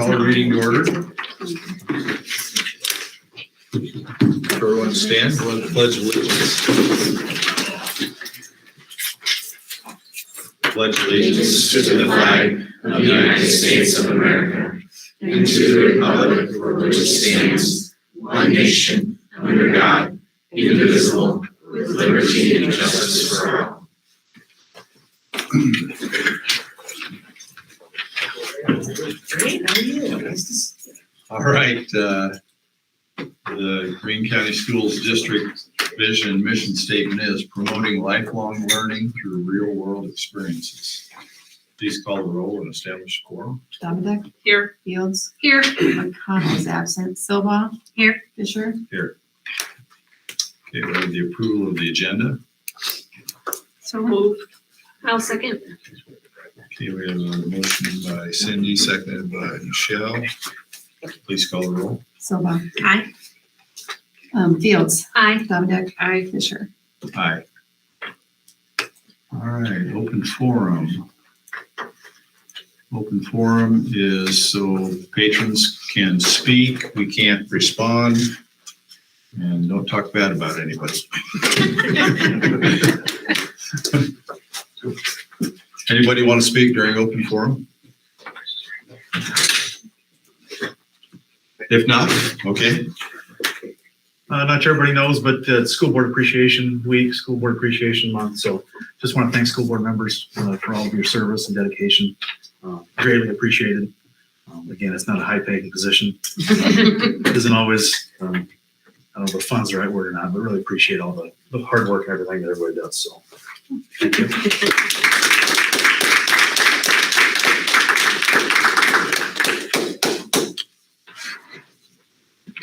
call a reading to order. Everyone stand, we'll pledge allegiance. Pledge allegiance to the flag of the United States of America and to the republic for which it stands, one nation, under God, indivisible, with liberty and justice for all. All right, the Greene County Schools District vision and mission statement is promoting lifelong learning through real-world experiences. Please call the roll and establish a quorum. Dominic. Here. Fields. Here. McConnell is absent. Silva. Here. Fisher. Here. Okay, we have the approval of the agenda. So moved. I'll second. Okay, we have a motion by Cindy, seconded by Michelle. Please call the roll. Silva. Aye. Fields. Aye. Dominic. Aye. Fisher. Aye. All right, open forum. Open forum is so patrons can speak, we can't respond, and don't talk bad about anybody. Anybody want to speak during open forum? If not, okay. Not sure everybody knows, but School Board Appreciation Week, School Board Appreciation Month. So just want to thank school board members for all of your service and dedication. Greatly appreciated. Again, it's not a high-paying position. Isn't always, I don't know if the fun's the right word or not, but really appreciate all the hard work and everything that everybody does. So thank you.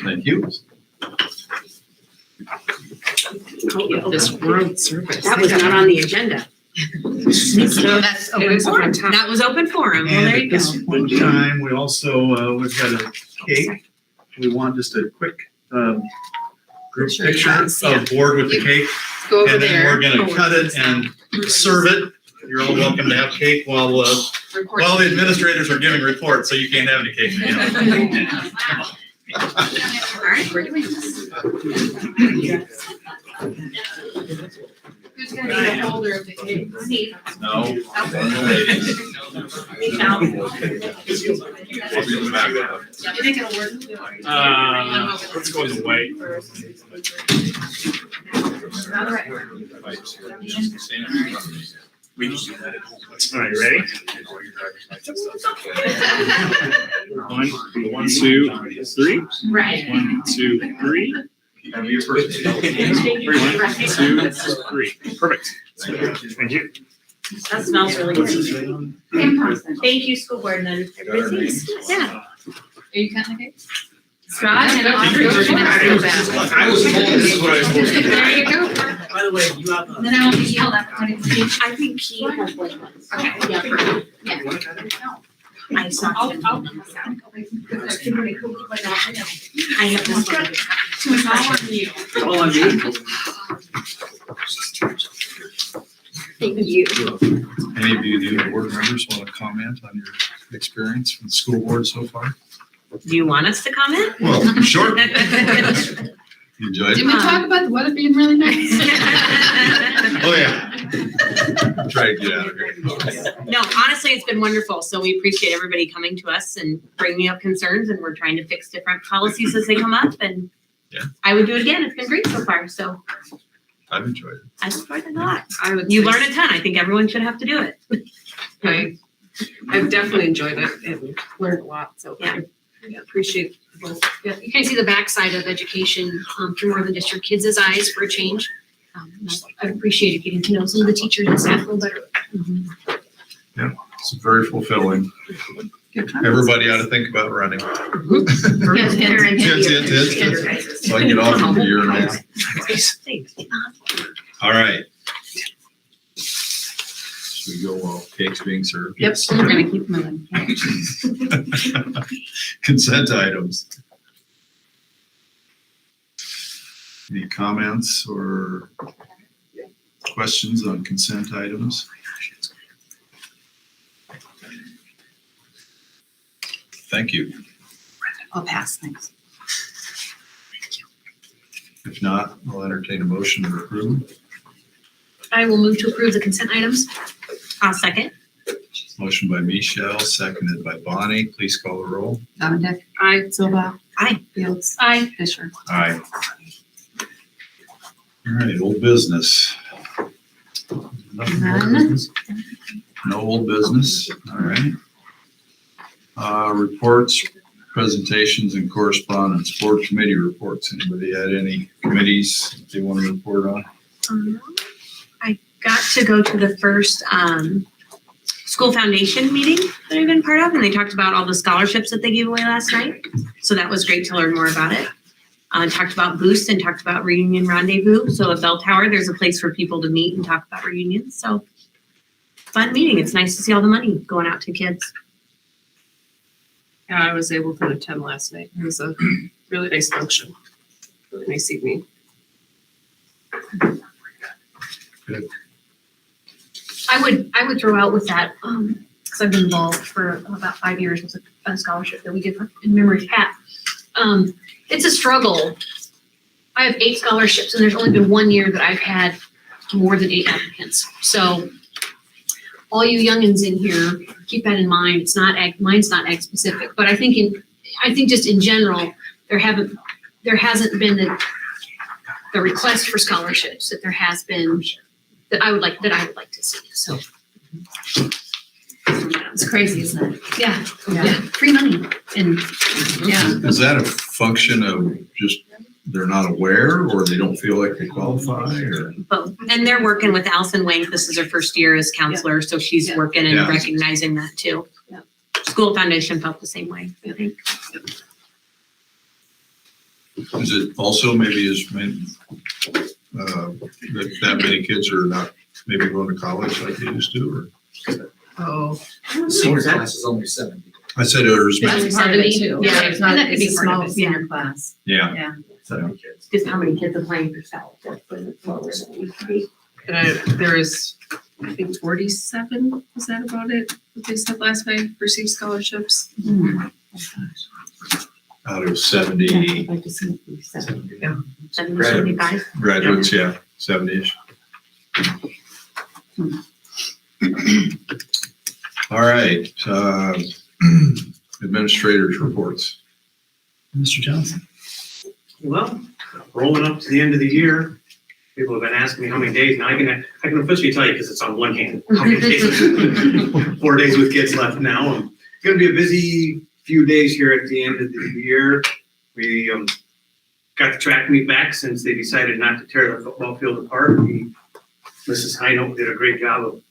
Thank you. This world service. That was not on the agenda. So that's open forum. That was open forum. Well, there And you at this go. point in time, we also, we've got a cake. We want just a quick group picture of board with the cake. Go over And then there. we're gonna cut it and serve it. You're all welcome to have cake while the administrators are giving reports, so you can't have any cake. All right, we're doing this. Who's gonna be the holder of the cake? Steve. No. You think it'll work? Let's go in the way. All right. All right, you ready? 1, 2, 3. Right. 1, 2, 3. 1, 2, 3. Perfect. Thank you. That smells really good. Thank you, school board, and then everything. Yeah. Are you cutting the cake? Scott and I was told this is what I was supposed to do. There you go. By the way, you have Then I won't be yelled at. I think he has like one. Okay. Yeah. I saw him. I have this one. It's all on you. all on me. Thank you. Any of you new board members want to comment on your experience from the school board so far? Do you want us to comment? Well, sure. You enjoyed Did it? we talk about the weather being really nice? Oh, yeah. Try to get out of here. No, honestly, it's been wonderful. So we appreciate everybody coming to us and bringing up concerns, and we're trying to fix different policies as they come up. And yeah, I would do it again. It's been great so far. So I've enjoyed it. I've enjoyed it a lot. You learn a ton. I think everyone should have to do it. I've definitely enjoyed it and learned a lot, so Yeah. I appreciate both. Yeah, you can see the backside of education through more than just your kids' eyes for a change. I've appreciated getting to know some of the teachers and staff a little better. Yeah, it's very fulfilling. Everybody ought to think about running. Yes, Hint. So I can get off in a year and a half. Thanks. All right. Should we go while cake's being served? Yep, we're gonna keep moving. Consent items. Any comments or questions on consent items? Thank you. I'll pass, thanks. If not, I'll entertain a motion to approve. I will move to approve the consent items. I'll second. Motion by Michelle, seconded by Bonnie. Please call the roll. Dominic. Aye. Silva. Aye. Fields. Aye. Fisher. Aye. All right, old business. Nothing old None. business? No old business, all right. Reports, presentations, and correspondence, board committee reports. Anybody had any committees they want to report on? I got to go to the first school foundation meeting that I've been part of, and they talked about all the scholarships that they gave away last night. So that was great to learn more about it. Talked about Boost and talked about Reunion Rendezvous. So at Bell Tower, there's a place for people to meet and talk about reunions. So fun meeting. It's nice to see all the money going out to kids. Yeah, I was able to attend last night. It was a really nice function. Really nice evening. I would throw out with that, because I've been involved for about 5 years with a scholarship that we give in memory of Pat. It's a struggle. I have 8 scholarships, and there's only been 1 year that I've had more than 8 applicants. So all you youngins in here, keep that in mind. It's not mine's not ag specific, but I think just in general, there hasn't been the request for scholarships that there has been that I would like to see. So It's crazy, isn't it? yeah, Yeah. free money and Yeah. Is that a function of just they're not aware or they don't feel like they qualify or? both. And they're working with Allison Wank. This is her first year as counselor, so she's working and Yeah. recognizing that too. Yeah. School Foundation felt the same way, I think. Is it also maybe that many kids are not maybe going to college like they used to, or? Oh. Senior class is only 70. I said there's many, That's part of it too. Yeah, It's not, that could it's be a part of small it, senior class. yeah. Yeah. 70 kids. Just how many kids applying for South, that's what it's lower than it used to be. And there is, I think 47, was that about it? What they said last night, received scholarships? Out of 70 I'd like to see it be 70. 75. graduates, yeah, 70-ish. All right, administrators reports. Mr. Johnson. Well, rolling up to the end of the year, people have been asking me how many days. Now I can officially tell you because it's on one hand. How many days? 4 days with kids left now. It's going to be a busy few days here at the end of the year. We got the track meet back since they decided not to tear the football field apart. Mrs. Heino did a great job of,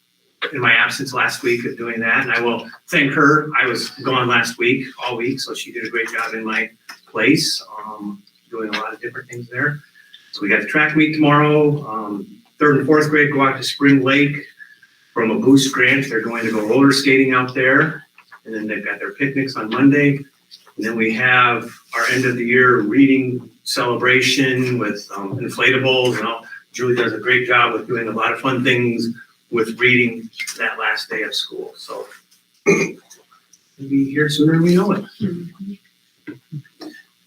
in my absence last week, of doing that, and I will thank her. I was gone last week, all week, so she did a great job in my place, doing a lot of different things there. So we got the track meet tomorrow. 3rd and 4th grade go out to Spring Lake from a Boost grant. They're going to go roller skating out there, and then they've got their picnics on Monday. And then we have our end of the year reading celebration with inflatables and all. Julie does a great job with doing a lot of fun things with reading that last day of school. So we'll be here sooner than we know it.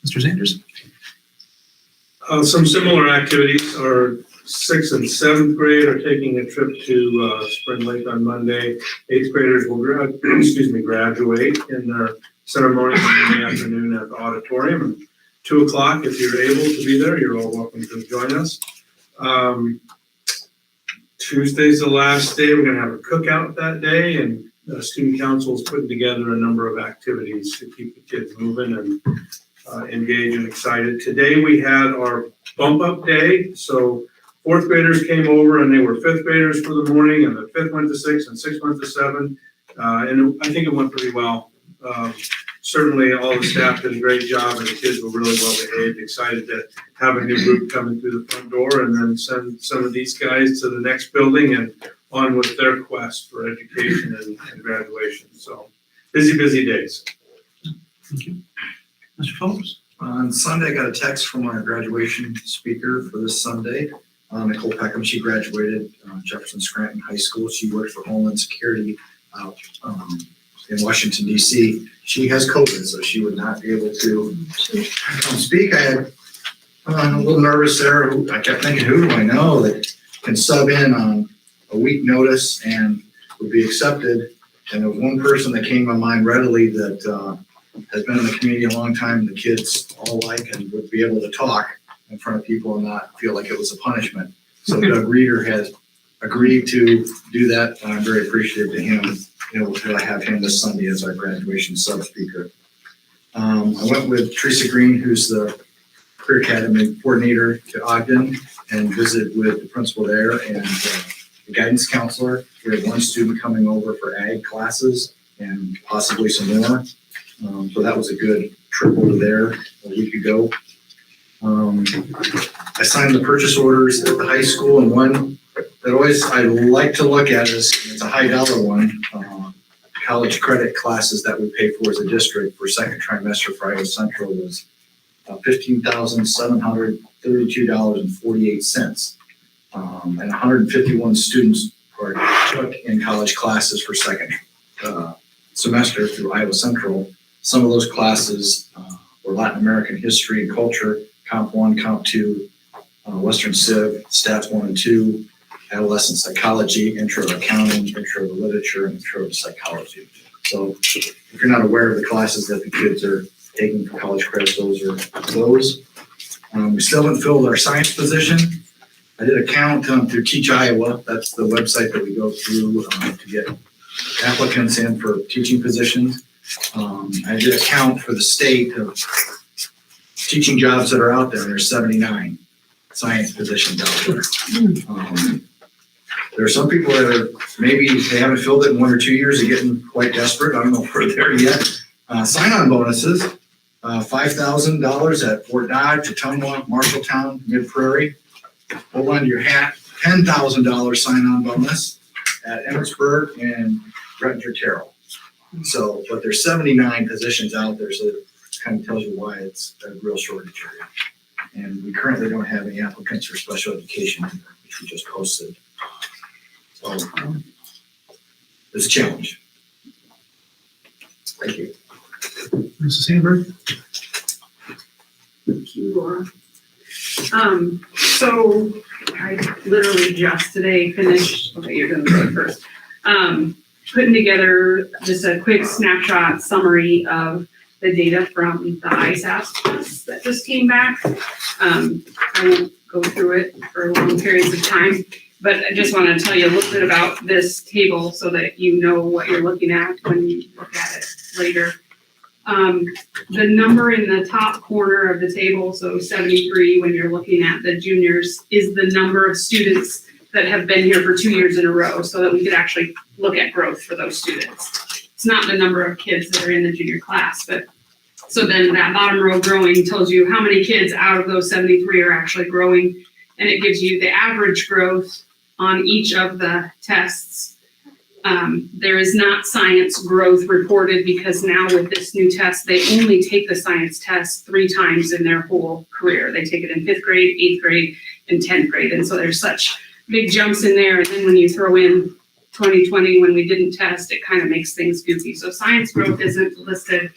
Mr. Sanders. Some similar activities. Our 6th and 7th grade are taking a trip to Spring Lake on Monday. 8th graders will graduate in their ceremony in the afternoon at the Auditorium. And 2 o'clock, if you're able to be there, you're all welcome to join us. Tuesday's the last day. We're going to have a cookout that day, and student council is putting together a number of activities to keep the kids moving and engaged and excited. Today we had our bump up day. So 4th graders came over and they were 5th graders for the morning, and the 5th went to 6th and 6th went to 7. And I think it went pretty well. Certainly all the staff did a great job and the kids were really well behaved, excited to have a new group coming through the front door and then send some of these guys to the next building and on with their quest for education and graduation. So busy days. Thank you. Mr. Phillips. On Sunday, I got a text from our graduation speaker for this Sunday. Nicole Peckham, she graduated Jefferson Scranton High School. She worked for Homeland Security in Washington DC. She has COVID, so she would not be able to come speak. I had a little nervous there. I kept thinking, who do I know that can sub in on a week notice and would be accepted? And there was one person that came to my mind readily that has been in the community a long time, the kids all like, and would be able to talk in front of people and not feel like it was a punishment. So Doug Reeder has agreed to do that, and I'm very appreciative to him, to have him this Sunday as our graduation sub-speaker. I went with Teresa Greene, who's the Career Academy coordinator, to Ogden and visited with the principal there and the guidance counselor. We had one student coming over for ag classes and possibly some more. So that was a good trip over there a week ago. I signed the purchase orders at the high school, and one that I like to look at is, it's a high dollar one, college credit classes that we pay for as a district for second trimester for Iowa Central was $15,732.48. And 151 students took in college classes for second semester through Iowa Central. Some of those classes were Latin American history and culture, Comp 1, Comp 2, Western Civ, Stats 1 and 2, adolescent psychology, intro to accounting, intro to literature, and intro to psychology. So if you're not aware of the classes that the kids are taking for college credit, those are those. We still haven't filled our science position. I did a count through Teach Iowa. That's the website that we go through to get applicants in for teaching positions. I did a count for the state of teaching jobs that are out there. There's 79 science positions out there. There are some people that are, maybe they haven't filled it in 1 or 2 years, are getting quite desperate. I don't know if we're there yet. Sign-on bonuses, $5,000 at Fort Dodge, Ottumwa, Marshalltown, Mid-Prairie. Hold on to your hat, $10,000 sign-on bonus at Emmitsburg and Rettinger-Terrell. So, but there's 79 positions out there, so it kind of tells you why it's a real shortage area. And we currently don't have any applicants for special education, which we just posted. So, it's a challenge. Thank you. Mrs. Sandberg? Thank you, Laura. So I literally just today finished, okay, you're gonna go first. Putting together just a quick snapshot summary of the data from the ISASS test that just came back. I won't go through it for long periods of time, but I just want to tell you a little bit about this table so that you know what you're looking at when you look at it later. The number in the top corner of the table, so 73 when you're looking at the juniors, is the number of students that have been here for 2 years in a row so that we could actually look at growth for those students. It's not the number of kids that are in the junior class, but so then that bottom row growing tells you how many kids out of those 73 are actually growing, and it gives you the average growth on each of the tests. There is not science growth reported because now with this new test, they only take the science test 3 times in their whole career. They take it in 5th grade, 8th grade, and 10th grade. And so there's such big jumps in there. And then when you throw in 2020, when we didn't test, it kind of makes things goofy. So science growth isn't listed.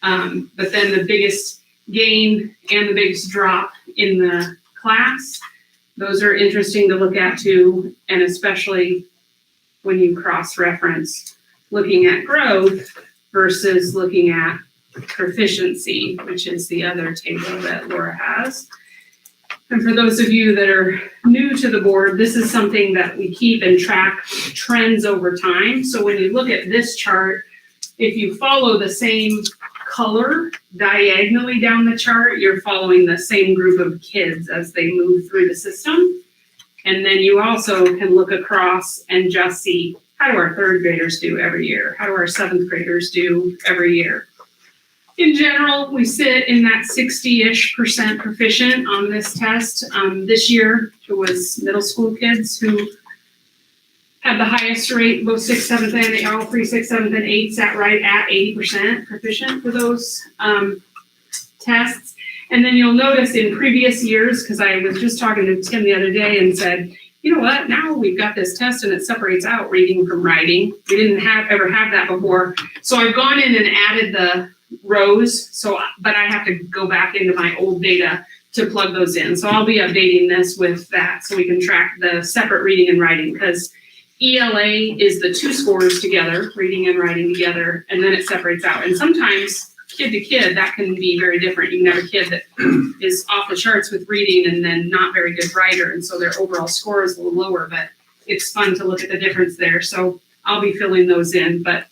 But then the biggest gain and the biggest drop in the class, those are interesting to look at too, and especially when you cross-reference looking at growth versus looking at proficiency, which is the other table that Laura has. And for those of you that are new to the board, this is something that we keep and track trends over time. So when you look at this chart, if you follow the same color diagonally down the chart, you're following the same group of kids as they move through the system. And then you also can look across and just see, how do our 3rd graders do every year? How do our 7th graders do every year? In general, we sit in that 60-ish% proficient on this test. This year, it was middle school kids who had the highest rate, both 6th, 7th, and all 3, 6, 7th, and 8 sat right at 80% proficient for those tests. And then you'll notice in previous years, because I was just talking to Tim the other day and said, you know what, now we've got this test and it separates out reading from writing. We didn't ever have that before. So I've gone in and added the rows, but I have to go back into my old data to plug those in. So I'll be updating this with that so we can track the separate reading and writing, because ELA is the two scores together, reading and writing together, and then it separates out. And sometimes kid to kid, that can be very different. You can have a kid that is off the charts with reading and then not very good writer, and so their overall score is a little lower, but it's fun to look at the difference there. So I'll be filling those in, but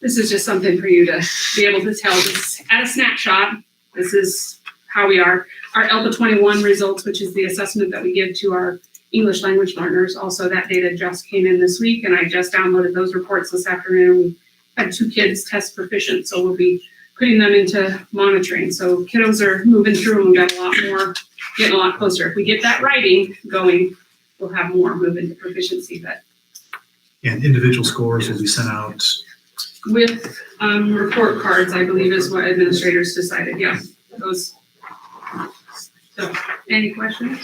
this is just something for you to be able to tell. Just at a snapshot, this is how we are. Our ELPA 21 results, which is the assessment that we give to our English language learners, also that data just came in this week, and I just downloaded those reports this afternoon. We had 2 kids test proficient, so we'll be putting them into monitoring. So kiddos are moving through, and we got a lot more, getting a lot closer. If we get that writing going, we'll have more move into proficiency. But And individual scores will be sent out. with report cards, I believe is what administrators decided. Yeah, those. So, any questions?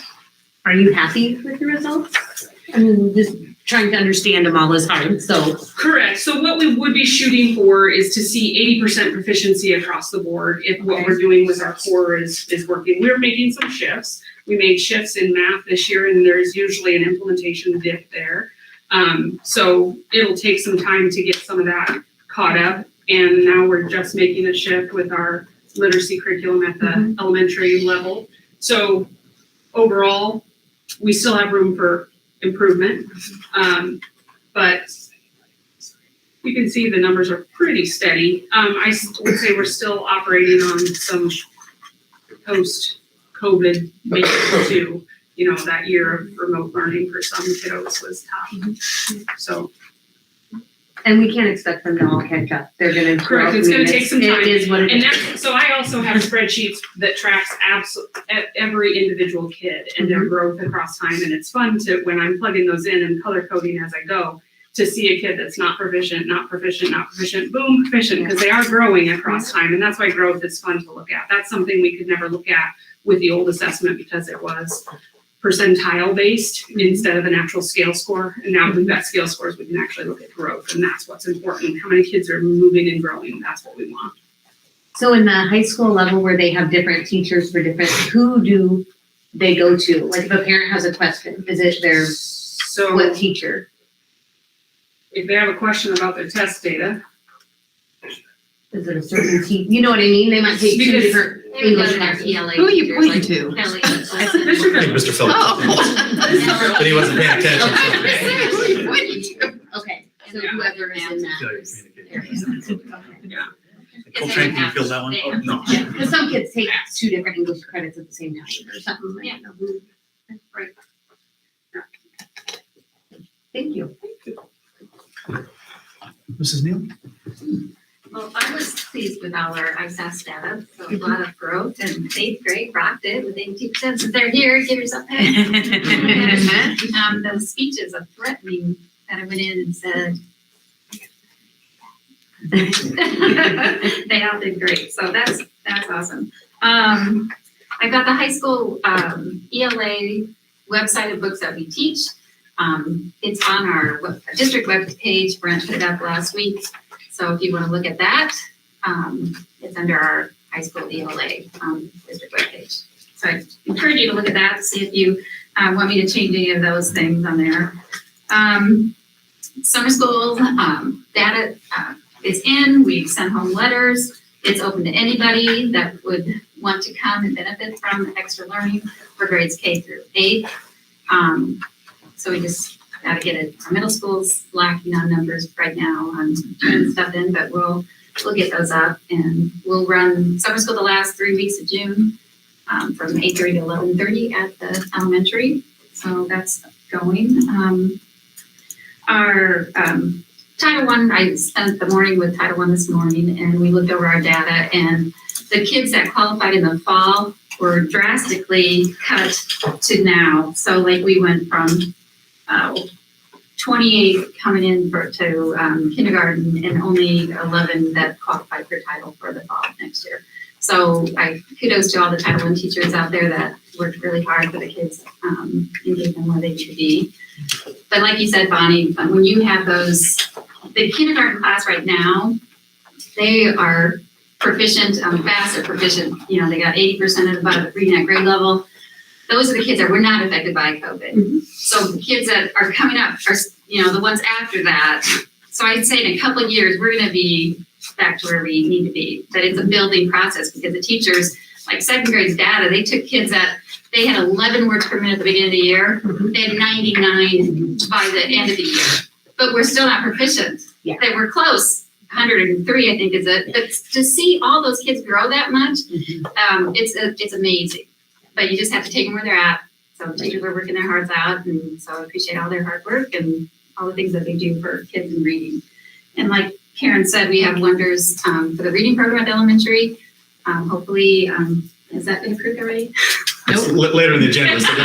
Are you happy with the results? I mean, just trying to understand them all is hard, so. Correct. So what we would be shooting for is to see 80% proficiency across the board if what we're doing with our core is working. We're making some shifts. We made shifts in math this year, and there's usually an implementation dip there. So it'll take some time to get some of that caught up. And now we're just making a shift with our literacy curriculum at the elementary level. So overall, we still have room for improvement, but you can see the numbers are pretty steady. I would say we're still operating on some post-COVID maintenance too. You know, that year of remote learning for some kiddos was tough. So. And we can't expect them to all catch up. They're gonna. Correct, it's gonna take some time. It is what it is. And so I also have spreadsheets that tracks every individual kid and their growth across time. And it's fun to, when I'm plugging those in and color coding as I go, to see a kid that's not proficient, boom, proficient, because they are growing across time. And that's why growth is fun to look at. That's something we could never look at with the old assessment because it was percentile based instead of an actual scale score. And now we've got scale scores, we can actually look at growth, and that's what's important. How many kids are moving and growing? That's what we want. So in the high school level where they have different teachers for different, who do they go to? Like if a parent has a question, is it their, what teacher? If they have a question about their test data. Is it a certain team? You know what I mean? They might take 2 different English classes. Who are you pointing to? Mr. Phillips. Oh. But he wasn't paying attention. Who are you pointing to? Okay, so whoever is in that area. Coltrane, can you fill that one? Oh, no. Because some kids take 2 different English credits at the same time or something. Yeah. Right. Thank you. Mrs. Neal? Well, I was pleased with all our ISAS data, so a lot of growth, and 8th grade rocked it with 82%. Since they're here, give yourself a hand. The speeches of threatening that I went in and said, they all did great, so that's awesome. I've got the high school ELA website of books that we teach. It's on our district web page. Brent put it up last week. So if you want to look at that, it's under our high school ELA district webpage. So I encourage you to look at that, see if you want me to change any of those things on there. Summer school data is in. We've sent home letters. It's open to anybody that would want to come and benefit from extra learning for grades K through 8. So we just got to get it. Our middle school's lacking on numbers right now on turning stuff in, but we'll get those up, and we'll run summer school the last 3 weeks of June from 8:30 to 11:30 at the elementary. So that's going. Our Title I, I spent the morning with Title I this morning, and we looked over our data, and the kids that qualified in the fall were drastically cut to now. So like we went from 28 coming in to kindergarten, and only 11 that qualified for title for the fall next year. So kudos to all the Title I teachers out there that worked really hard for the kids, and gave them where they should be. But like you said, Bonnie, when you have the kindergarten class right now, they are proficient, fast or proficient, they got 80% of reading at grade level. Those are the kids that were not affected by COVID. So the kids that are coming up are, the ones after that. So I'd say in a couple of years, we're going to be back to where we need to be. That it's a building process because the teachers, like second grade's data, they took kids they had 11 words per minute at the beginning of the year. They had 99 by the end of the year. But we're still not proficient. Yeah. They were close. 103, I think, is it. But to see all those kids grow that much, it's amazing. But you just have to take them where they're at. So the teachers are working their hearts out, and so I appreciate all their hard work and all the things that they do for kids in reading. And like Karen said, we have wonders for the reading program at the elementary. Hopefully, has that been approved already? Nope. Later in the agenda. So don't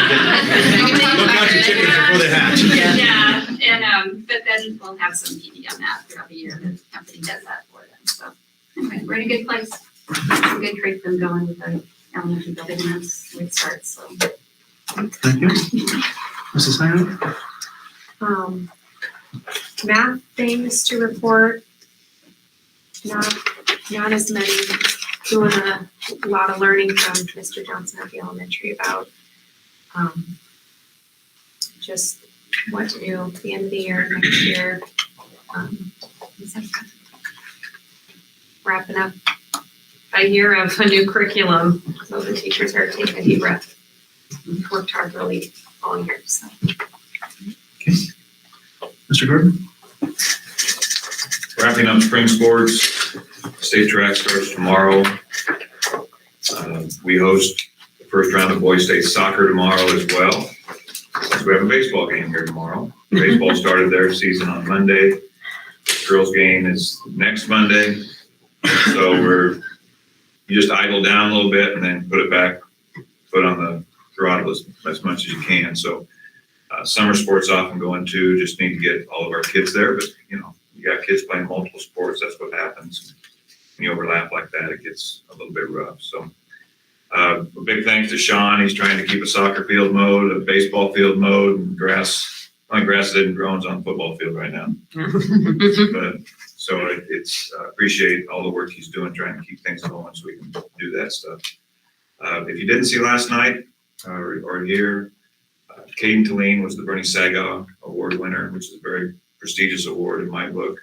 count your chickens before they hatch. Yeah, and but then we'll have some PD on that throughout the year. The company does that for them. So anyway, we're in a good place. A good curriculum going with the elementary building, and that's where it starts. So Thank you. Mrs. Hyman? Math things to report. Not as many. Doing a lot of learning from Mr. Johnson at the elementary about just what to do at the end of the year, next year. Wrapping up a year of a new curriculum, so the teachers are taking a deep breath. We've worked hard really all year, so. Okay. Mr. Gordon? Wrapping up spring sports. State track starts tomorrow. We host the first round of boys state soccer tomorrow as well. So we have a baseball game here tomorrow. Baseball started their season on Monday. The girls game is next Monday. So you just idle down a little bit and then put on the throttle as much as you can. So summer sports off and going too. Just need to get all of our kids there, but you got kids playing multiple sports. That's what happens. When you overlap like that, it gets a little bit rough. So a big thanks to Sean. He's trying to keep a soccer field mode, a baseball field mode, and grass. My grass isn't growing on the football field right now. But so it's appreciate all the work he's doing, trying to keep things going so we can do that stuff. If you didn't see last night or here, Caden Talene was the Bernie Saga Award winner, which is a very prestigious award in my book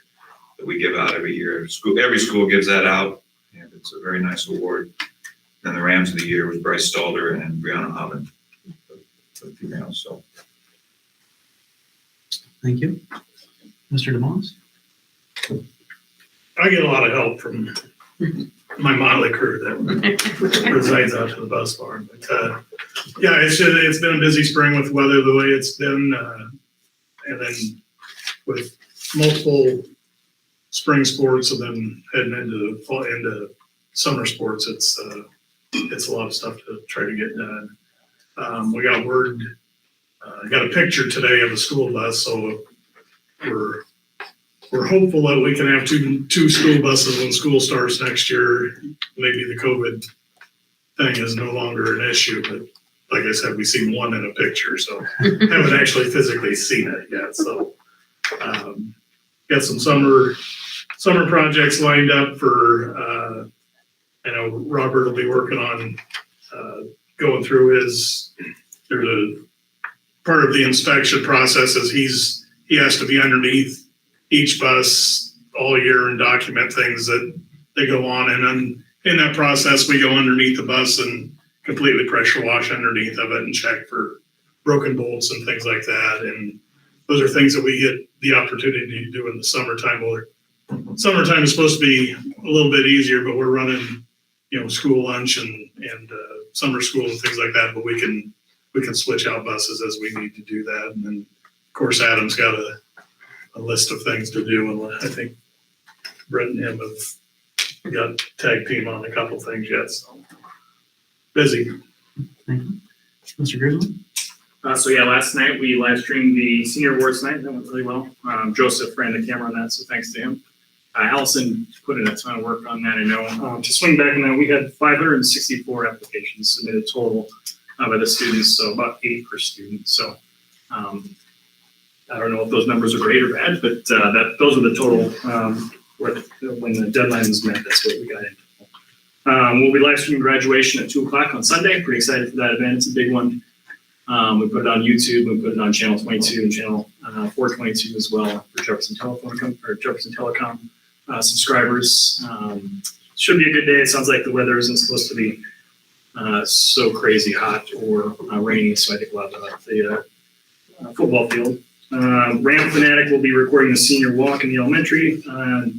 that we give out every year. Every school gives that out, and it's a very nice award. And the Rams of the Year was Bryce Stalder and Brianna Hobbin for the females. So, Thank you. Mr. DeMoss? I get a lot of help from my motley crew that resides out to the bus barn. But yeah, it's been a busy spring with weather the way it's been, and then with multiple spring sports and then heading into summer sports, it's a lot of stuff to try to get done. We got word, got a picture today of a school bus, so we're hopeful that we can have two school buses when school starts next year. Maybe the COVID thing is no longer an issue, but like I said, we've seen one in a picture, so haven't actually physically seen it yet. So got some summer projects lined up for, I know Robert will be working on going through there's a part of the inspection process is he has to be underneath each bus all year and document things that they go on. And then in that process, we go underneath the bus and completely pressure wash underneath of it and check for broken bolts and things like that. And those are things that we get the opportunity to do in the summertime. Well, summertime is supposed to be a little bit easier, but we're running, school lunch and summer school and things like that. But we can switch out buses as we need to do that. And then, of course, Adam's got a list of things to do, and I think Brett and him have got tag team on a couple things yet. So busy. Thank you. Mr. Grimmell? So yeah, last night we live streamed the senior awards night. That went really well. Joseph ran the camera on that, so thanks to him. Allison put in a ton of work on that. I know. To swing back on that, we had 564 applications submitted total. by the students, so about 8 per student. So I don't know if those numbers are great or bad, but those are the total, when the deadline was met, that's what we got in. We'll be live streaming graduation at 2 o'clock on Sunday. Pretty excited for that event. It's a big one. We put it on YouTube. We put it on channel 22 and channel 422 as well for Jefferson Telecom subscribers. Should be a good day. It sounds like the weather isn't supposed to be so crazy hot or rainy, so I think we'll have the football field. Ramp Fanatic will be recording the senior walk in the elementary.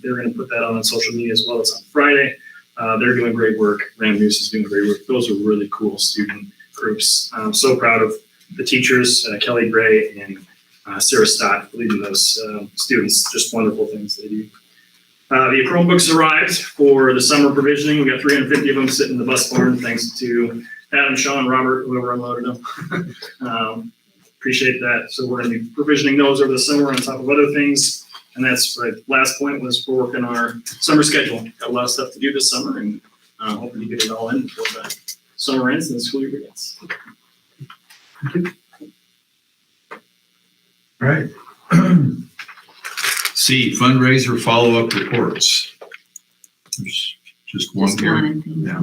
They're going to put that on social media as well. It's on Friday. They're doing great work. Ram News is doing great work. Those are really cool student groups. I'm so proud of the teachers, Kelly Gray and Sarah Stott, leading those students. Just wonderful things they do. The Chromebooks arrived for the summer provisioning. We got 350 of them sitting in the bus barn, thanks to Adam, Sean, Robert, whoever unloaded them. Appreciate that. So we're going to be provisioning those over the summer on top of other things. And that's right. Last point was we're working our summer schedule. Got a lot of stuff to do this summer, and hoping to get it all in before the summer ends and the school year begins. All right. C, fundraiser follow-up reports. There's just one Just here. one, Yeah.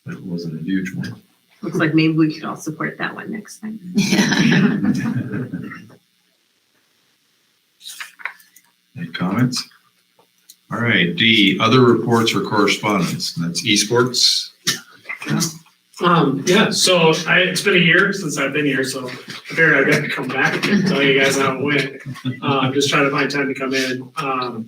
That wasn't a huge one. Looks like maybe we should all support that one next time. Any comments? All right, D, other reports or correspondence, and that's esports. Yeah, so it's been a year since I've been here, so I figured I'd have to come back and tell you guys how it went. I'm just trying to find time to come in. As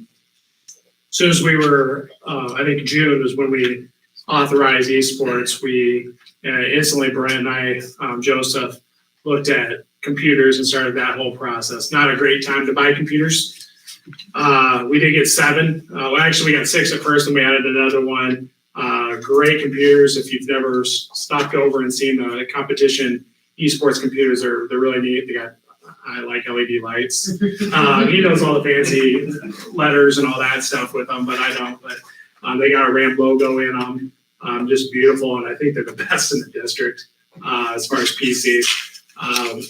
soon as we were, I think June was when we authorized esports, we instantly, Brent and I, Joseph, looked at computers and started that whole process. Not a great time to buy computers. We did get 7. Well, actually, we got 6 at first, and we added another one. Great computers. If you've never stopped over and seen the competition, esports computers they're really neat. They got I like LED lights. He knows all the fancy letters and all that stuff with them, but I don't. But they got a Ramp logo in them. Just beautiful, and I think they're the best in the district as far as PCs.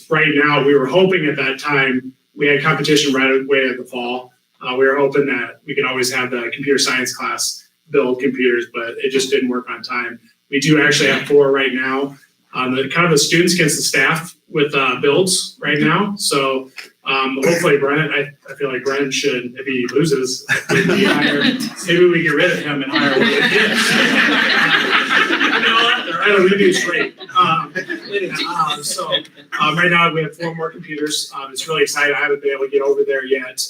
Right now, we were hoping at that time we had competition right away in the fall. We were hoping that we could always have the computer science class build computers, but it just didn't work on time. We do actually have 4 right now. The students against the staff with builds right now. So hopefully Brent, I feel like Brent should, if he loses, maybe we get rid of him and hire one of the kids. I don't know, we do straight. Right now we have 4 more computers. It's really exciting. I haven't been able to get over there yet.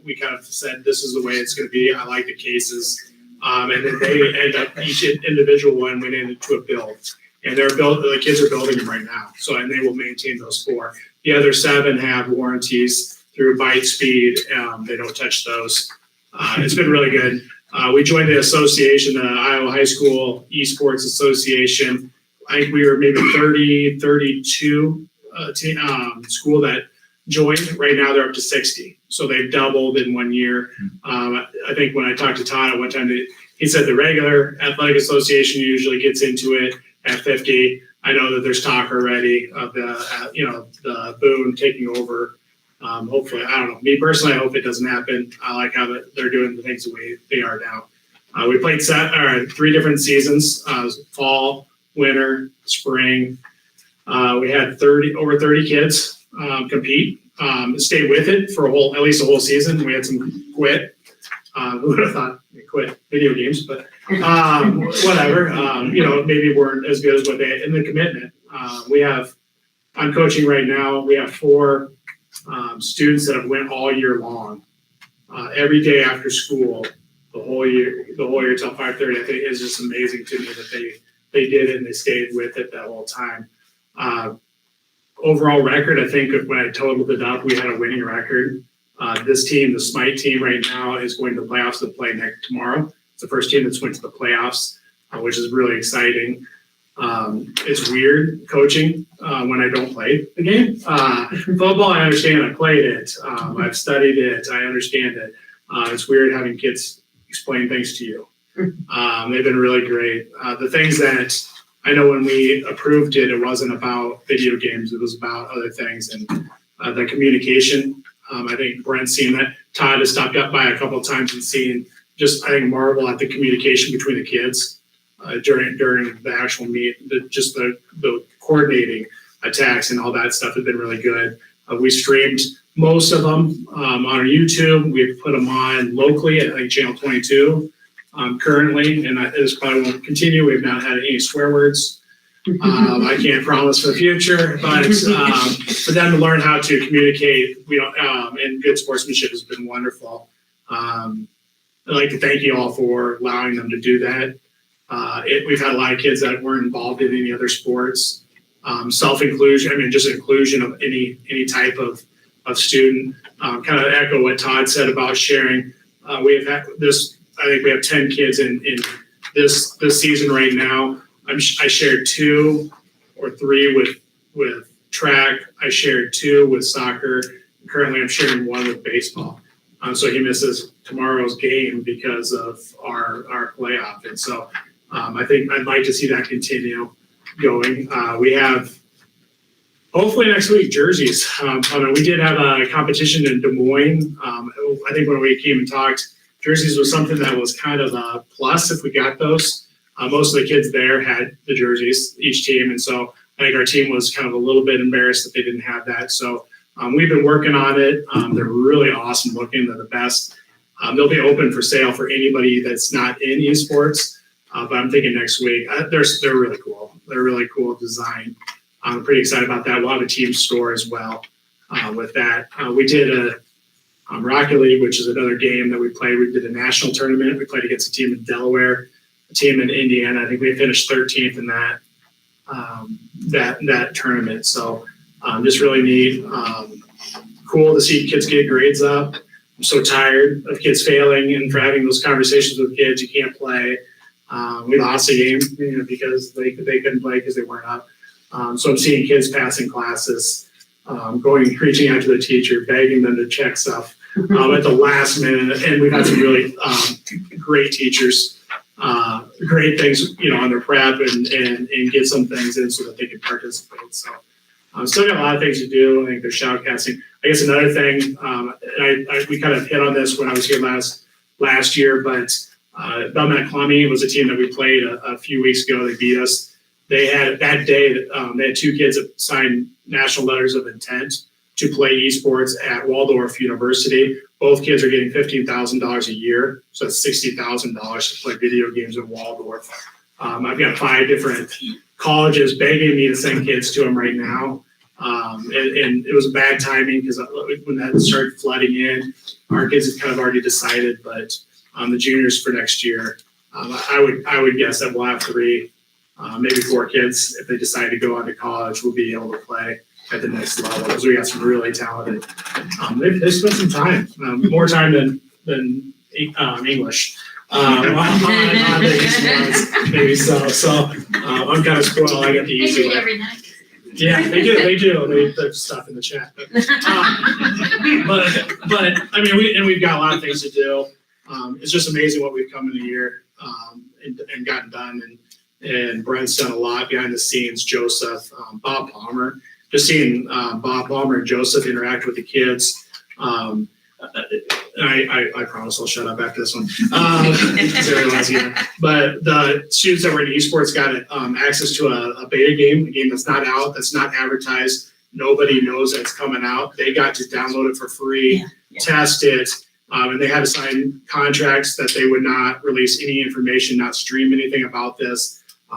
We kind of said this is the way it's going to be. I like the cases. And then they end up, each individual one went into a build. And the kids are building them right now. And they will maintain those 4. The other 7 have warranties through Byte Speed. They don't touch those. It's been really good. We joined the association, the Iowa High School Esports Association. I think we were maybe 32 school that joined. Right now they're up to 60. So they've doubled in 1 year. I think when I talked to Todd at one time, he said the regular athletic association usually gets into it at 50. I know that there's talk already of the Boone taking over. Hopefully, I don't know. Me personally, I hope it doesn't happen. I like how they're doing the things the way they are now. We played 3 different seasons: fall, winter, spring. We had over 30 kids compete. Stayed with it for at least a whole season. We had some quit. Who would have thought they quit video games? But whatever. Maybe weren't as good as what they. And the commitment. I'm coaching right now. We have 4 students that have went all year long, every day after school, the whole year till 5:30. I think is just amazing to me that they did it and they stayed with it that whole time. Overall record, I think when I totaled it up, we had a winning record. This team, the Smite team right now, is going to the playoffs to play tomorrow. It's the first team that's went to the playoffs, which is really exciting. It's weird coaching when I don't play the game. Football, I understand. I played it. I've studied it. I understand it. It's weird having kids explain things to you. They've been really great. The things that I know when we approved it, it wasn't about video games, it was about other things, and the communication. I think Brent's seen that. Todd has stopped up by a couple of times and seen just, I think, marvel at the communication between the kids during the actual meet. The coordinating attacks and all that stuff has been really good. We streamed most of them on our YouTube. We've put them on locally at like channel 22 currently, and this probably won't continue. We've not had any swear words. I can't promise for the future, but for them to learn how to communicate, and good sportsmanship has been wonderful. I'd like to thank you all for allowing them to do that. We've had a lot of kids that weren't involved in any other sports. Self-inclusion, just inclusion of any type of student. Kind of echo what Todd said about sharing. We have had this, I think we have 10 kids in this season right now. I shared 2 or 3 with track. I shared 2 with soccer. Currently, I'm sharing 1 with baseball. So he misses tomorrow's game because of our playoff. And so I think I'd like to see that continue going. We have hopefully next week jerseys. We did have a competition in Des Moines. I think when we came and talked, jerseys was something that was kind of a plus if we got those. Most of the kids there had the jerseys, each team, and so I think our team was kind of a little bit embarrassed that they didn't have that. So we've been working on it. They're really awesome looking. They're the best. They'll be open for sale for anybody that's not in esports. But I'm thinking next week. They're really cool. They're really cool design. I'm pretty excited about that. We'll have a team store as well with that. We did a Rocket League, which is another game that we played. We did a national tournament. We played against a team in Delaware, a team in Indiana. I think we finished 13th in that tournament. So just really neat. Cool to see kids get grades up. I'm so tired of kids failing and for having those conversations with kids. You can't play. We lost a game because they couldn't play because they weren't up. So I'm seeing kids passing classes, reaching out to the teacher, begging them to check stuff at the last minute. And we've had some really great teachers, great things, on their prep and get some things in so that they can participate. So still got a lot of things to do. I think they're shoutcasting. I guess another thing, we kind of hit on this when I was here last year, but Belknap Clummy was a team that we played a few weeks ago. They beat us. They had that day. They had 2 kids that signed national letters of intent to play esports at Waldorf University. Both kids are getting $15,000 a year, so that's $60,000 to play video games at Waldorf. I've got 5 different colleges begging me to send kids to them right now, and it was bad timing because when that started flooding in, our kids had kind of already decided, but the juniors for next year, I would guess that we'll have 3. Maybe 4 kids, if they decide to go on to college, will be able to play at the next level because we got some really talented. They spent some time, more time than English. On the maybe so. I'm kind of spoiled. I got the easy way. Every night. Yeah, they do. They put stuff in the chat, but we've got a lot of things to do. It's just amazing what we've come in a year and gotten done. And Brent's done a lot behind the scenes. Joseph, Bob Palmer, just seeing Bob Palmer and Joseph interact with the kids. I promise I'll shut up after this one. But the students that were in esports got access to a beta game, a game that's not out, that's not advertised. Nobody knows that it's coming out. They got to download it for free, test it, and they had to sign contracts that they would not release any information, not stream anything about this.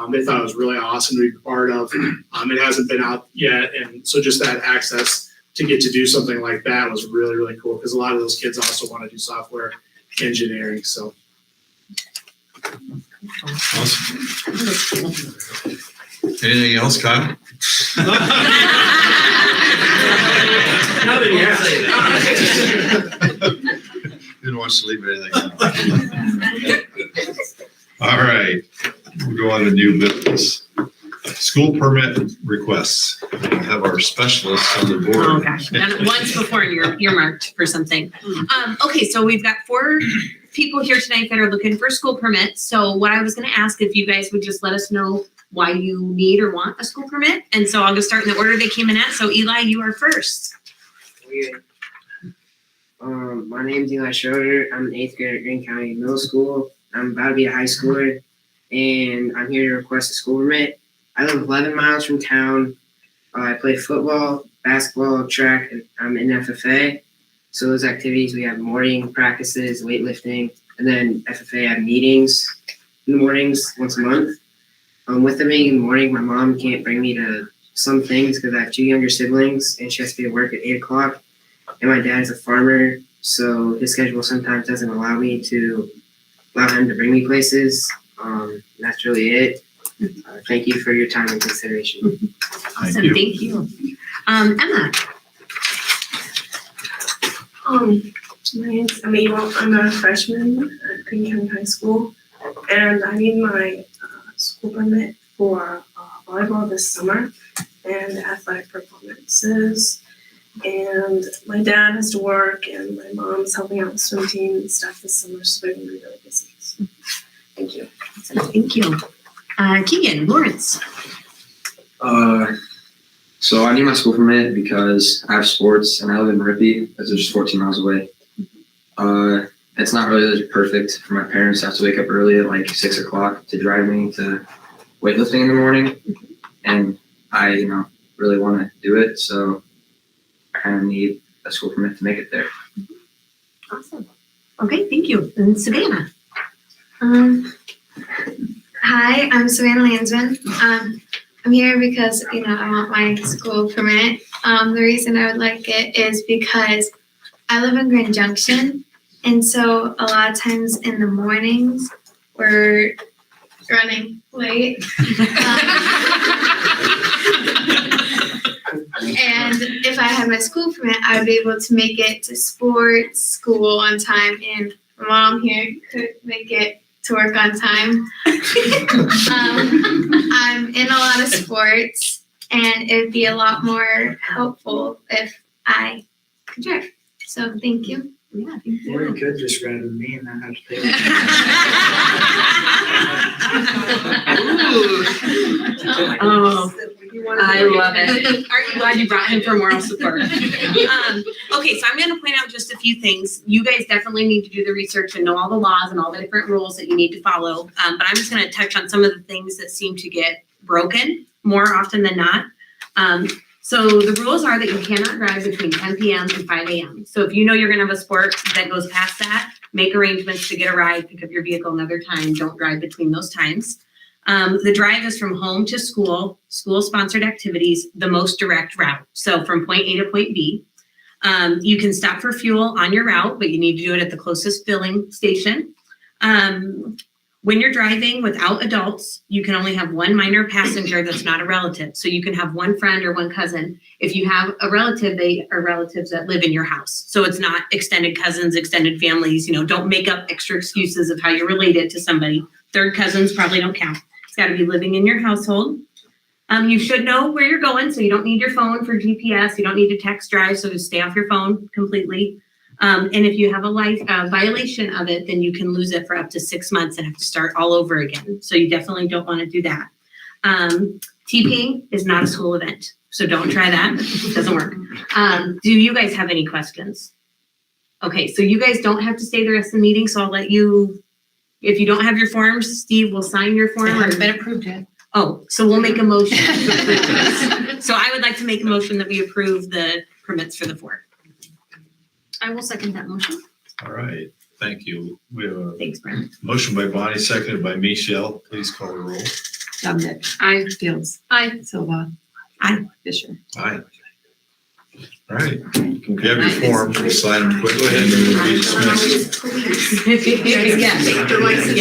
They thought it was really awesome to be part of. It hasn't been out yet, and so just that access to get to do something like that was really, really cool because a lot of those kids also want to do software engineering. So, Awesome. Anything else, Kyle? Nothing Didn't want to leave anything. All right, we'll go on to new business. School permit requests. We have our specialists on the board. Oh gosh, done it once before and you're earmarked for something. Okay, so we've got people here tonight that are looking for school permits. So what I was gonna ask, if you guys would just let us know why you need or want a school permit. And so I'll just start in the order they came in at. So Eli, you are first. My name's Eli Schroeder. I'm an 8th grader at Greene County Middle School. I'm about to be a high schooler, and I'm here to request a school permit. I live 11 miles from town. I play football, basketball, track, and I'm in FFA. So those activities, we have morning practices, weightlifting, and then FFA have meetings in the mornings once a month. With them being in the morning, my mom can't bring me to some things because I have 2 younger siblings, and she has to be at work at 8 o'clock. And my dad's a farmer, so his schedule sometimes doesn't allow him to bring me places. That's really it. Thank you for your time and consideration. Awesome, thank you. Emma. My name's Emma. I'm a freshman at Greene County High School, and I need my school permit for volleyball this summer and athletic performances. And my dad has to work, and my mom's helping out with swim team and stuff this summer, so they're gonna be really busy. So, thank you. Awesome, thank you. Keegan, Lawrence. So I need my school permit because I have sports and I live in Rippey, that's just 14 miles away. It's not really perfect for my parents to have to wake up early at like 6 o'clock to drive me to weightlifting in the morning. And I, really want to do it. So I kind of need a school permit to make it there. Awesome. Okay, thank you. And Savannah. Hi, I'm Savannah Lansman. I'm here because, I want my school permit. The reason I would like it is because I live in Grand Junction, and so a lot of times in the mornings, we're running late. And if I had my school permit, I would be able to make it to sports school on time, and my mom here could make it to work on time. I'm in a lot of sports, and it'd be a lot more helpful if I could drive. So thank you. Yeah, thank you. Or you could just rather than me and not have to pay. Oh, I love it. Aren't you glad you brought him for moral support? Okay, so I'm going to point out just a few things. You guys definitely need to do the research and know all the laws and all the different rules that you need to follow. But I'm just going to touch on some of the things that seem to get broken more often than not. So the rules are that you cannot drive between 10 p.m. and 5 a.m. So if you know you're going to have a sport that goes past that, make arrangements to get a ride, pick up your vehicle another time. Don't drive between those times. The drive is from home to school, school-sponsored activities, the most direct route. So from point A to point B. You can stop for fuel on your route, but you need to do it at the closest filling station. When you're driving without adults, you can only have one minor passenger that's not a relative. So you can have one friend or one cousin. If you have a relative, they are relatives that live in your house. So it's not extended cousins, extended families. Don't make up extra excuses of how you're related to somebody. Third cousins probably don't count. It's got to be living in your household. You should know where you're going, so you don't need your phone for GPS. You don't need to text drive, so just stay off your phone completely. And if you have a violation of it, then you can lose it for up to 6 months and have to start all over again. So you definitely don't want to do that. TPing is not a school event, so don't try that. It doesn't work. Do you guys have any questions? Okay, so you guys don't have to stay the rest of the meeting, so I'll let you, if you don't have your forms, Steve will sign your form. It hasn't been approved yet. Oh, so we'll make a motion to approve this. So I would like to make a motion that we approve the permits for the fort. I will second that motion. All right, thank you. We have a Thanks, Brent. motion by Bonnie, seconded by Michelle. Please call the roll. Dominic. Aye. Fields. Aye. Silva. Aye. Fisher. Aye. All right, you have your form, sign them quickly, and then we'll be dismissed.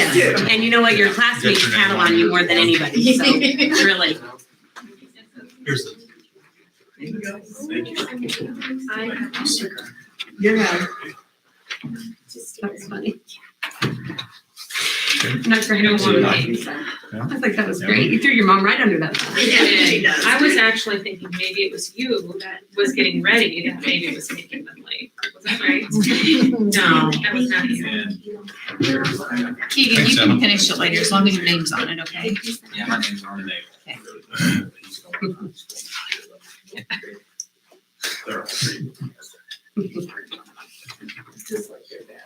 Yes. And you know what? Your classmates Get your name tattle on on you it. more than anybody, so really. Here's the. Thank you. You're right. That was funny. I'm not sure how long it takes. I was like, that was great. You threw your mom right under that bus. Yeah, she does. I was actually thinking maybe it was you that was getting ready, that maybe was making them late. Was that right? No, that was not you. Keegan, Thanks, you can Emma. finish it later as long as your name's on it, okay? Yeah, my name's on it.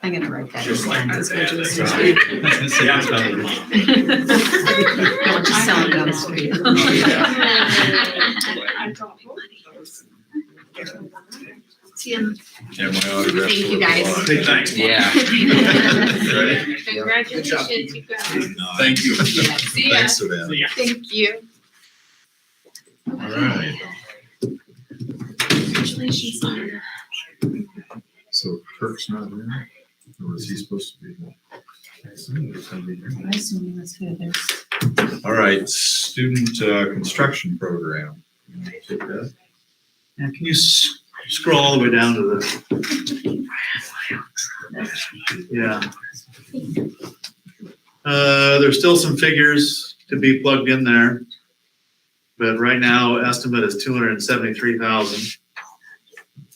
I'm gonna write that. Just like down. my That's dad, what you that's said. right. Yeah, it's better than mine. Don't just sell it on the street. Yeah, my autograph. Thank you, guys. Hey, thanks. Yeah. Ready? Congratulations, you guys. Thank you. See ya. Thanks, Savannah. Thank you. All right. Congratulations. So Kirk's not here? Or was he supposed to be here? I assume he was here. There's All right, student construction program. You wanna take that? Yeah, can you scroll all the way down to the? Yeah. There's still some figures to be plugged in there. But right now, estimate is 273,000.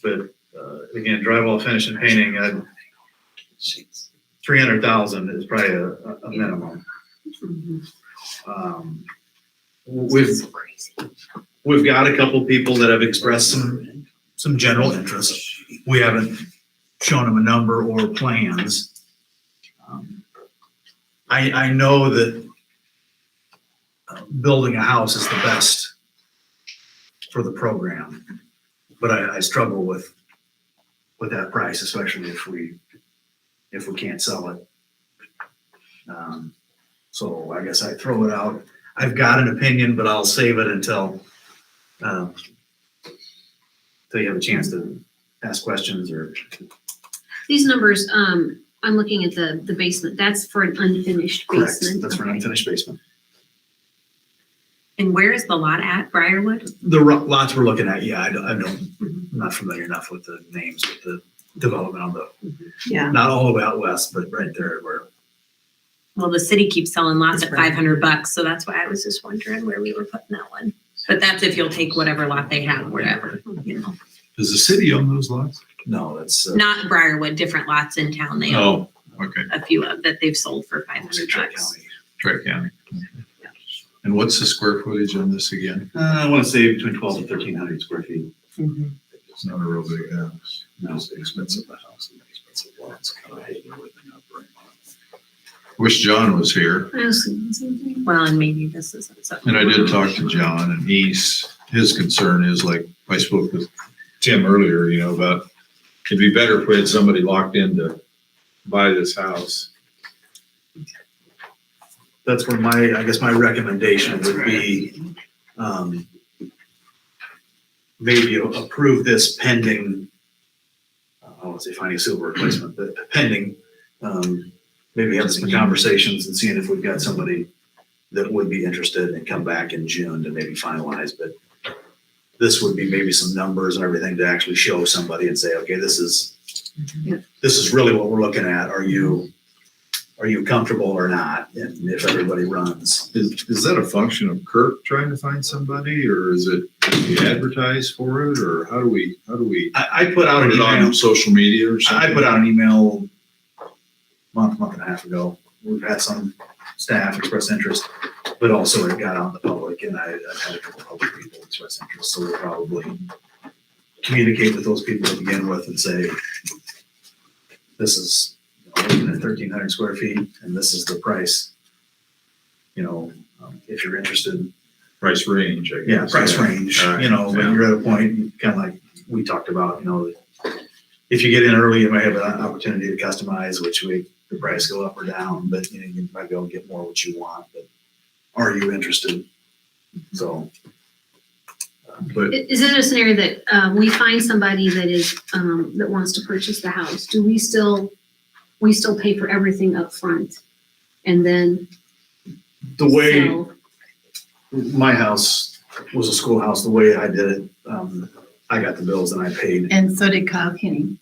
But again, drywall, finish and painting, 300,000 is probably a minimum. We've got a couple people that have expressed some general interest. We haven't shown them a number or plans. I know that building a house is the best for the program, but I struggle with that price, especially if we can't sell it. So I guess I throw it out. I've got an opinion, but I'll save it until you have a chance to ask questions or. These numbers, I'm looking at the basement, that's for an unfinished Correct, basement. that's for an unfinished basement. And where is the lot at, Briarwood? The lots we're looking at, yeah, I'm not familiar enough with the names, but the development on the, Yeah. not all the way out west, but right there where. Well, the city keeps selling lots at $500, so that's why I was just wondering where we were putting that one. But that's if you'll take whatever lot they have, wherever, you know. Does the city own those lots? No, it's. Not Briarwood, different lots in town. They own Oh, okay. a few of that they've sold for $500. Tri County. And what's the square footage on this again? I want to say between 12 and 1,300 square feet. It's not a real big house. No. It's expensive, the house, and expensive lots. Wish John was here. I was thinking something. Well, and maybe this isn't something. And I did talk to John, and his concern is, like, I spoke with Tim earlier, about it'd be better if we had somebody locked in to buy this house. That's where I guess my recommendation would be, maybe approve this pending, I don't want to say finding a silver replacement, but pending, maybe have some conversations and seeing if we've got somebody that would be interested and come back in June to maybe finalize, but this would be maybe some numbers and everything to actually show somebody and say, okay, this is really what we're looking at. Are you comfortable or not? And if everybody runs. Is that a function of Kirk trying to find somebody, or is it, do you advertise for it, or how do we? I put out an Put it email. on social media or something? I put out an email month and a half ago. We've had some staff express interest, but also it got out in the public, and I've had a couple of public people express interest, so we'll probably communicate with those people to begin with and say, this is 1,300 square feet, and this is the price. If you're interested. Price range, I guess. Yeah, price range, All right. when you're at a point, kind of like we talked about, if you get in early, you might have an opportunity to customize, which the price go up or down, but you might be able to get more what you want, but are you interested? So. But Is it a scenario that we find somebody that is that wants to purchase the house? Do we still pay for everything up front, and then the way sell? my house was a schoolhouse, the way I did it, I got the bills and I And so did Kyle Kenny.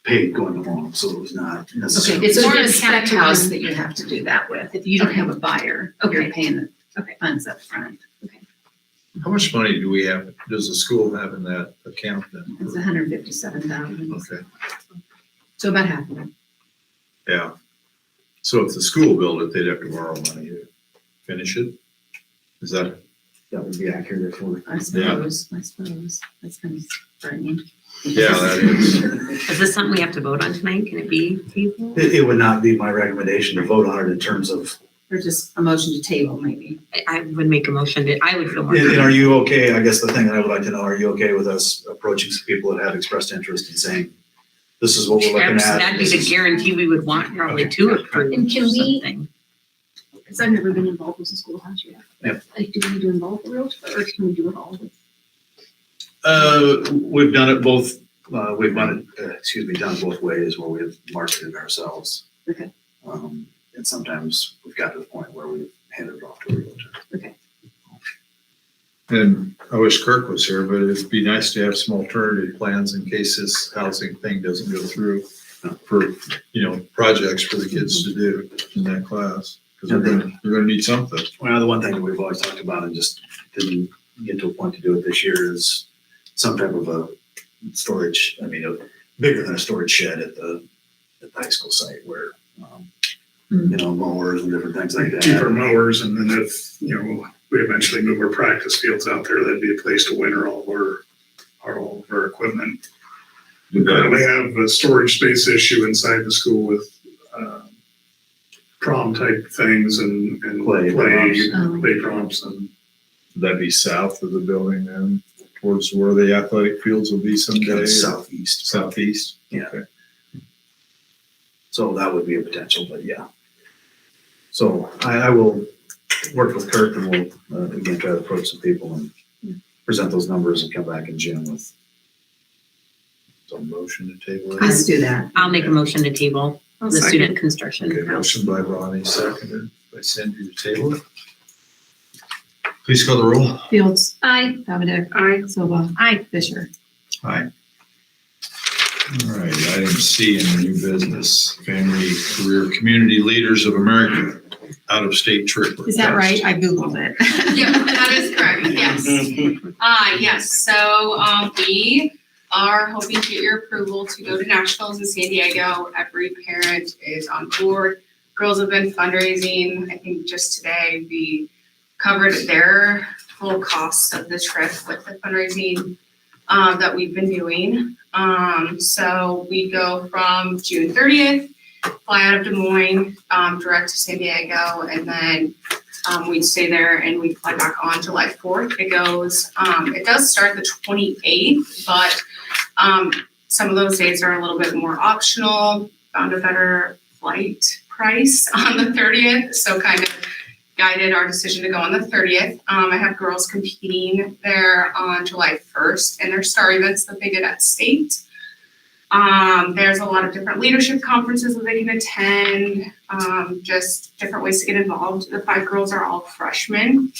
paid going along, so it was not necessarily. It's more of a just have spec to house run- that you have to do that with. If you don't have a buyer, you're paying the funds up front. How much money do we have, does the school have in that account then? It's $157,000. Okay, So about half of it. yeah. So if the school built it, they'd have to borrow money to finish it? Is that? That would be accurate for. I suppose, that's kind of frightening. Yeah, that is. Is this something we have to vote on tonight? Can it be tabled? It would not be my recommendation to vote on it in terms of, Or just a motion to table, maybe? I would make a motion that, I would feel more. and are you okay, I guess the thing that I would like to know, are you okay with us approaching some people that have expressed interest in saying, this is what we're looking at? That'd be the guarantee we would want probably to approve And can we, something. because I've never been involved with the schoolhouse yet. Yep. Like, do we need to involve the realtor or can we do it all with? We've done it both, we've done it both ways where we've marketed ourselves. Okay. And sometimes we've got to the point where we've handed it off to a realtor. Okay. And I wish Kirk was here, but it'd be nice to have some alternative plans in case this housing thing doesn't go through for, projects for the kids to do in that class. Because they're gonna need something. Well, the one thing that we've always talked about and just didn't get to a point to do it this year is some type of a storage, bigger than a storage shed at the high school site where, mowers and different things like that. Cheaper mowers, and then if, we eventually move our practice fields out there, that'd be a place to winter all of our equipment. We currently have a storage space issue inside the school with, prom type things and play prompts and. Would that be south of the building then, towards where the athletic fields will be someday? Southeast. Southeast? Yeah. Okay. So that would be a potential, but yeah. So I will work with Kirk and we'll, again, try to approach some people and present those numbers and come back in June with some motion to table it. Let's do that. I'll make a motion to table I'll the second. student construction. Okay, motion by Ronnie, seconded by Cindy to table it. Please call the roll. Fields. Aye. Davidic. Aye. Silva. Aye. Fisher. Aye. All right, item C in the new business, Family Career Community Leaders of America, out-of-state trip. Is that right? I Googled it. Yeah, that is correct, yes. Yes, so, we are hoping to get your approval to go to Nashville and San Diego. Every parent is on board. Girls have been fundraising. I think just today we covered their full costs of the trip with the fundraising that we've been doing. So we go from June 30th, fly out of Des Moines, direct to San Diego, and then we'd stay there and we'd fly back on July 4th. It goes, it does start the 28th, but some of those days are a little bit more optional. Found a better flight price on the 30th, so kind of guided our decision to go on the 30th. I have girls competing there on July 1st in their star events that they did at state. There's a lot of different leadership conferences that they can attend, just different ways to get involved. The 5 girls are all freshmen.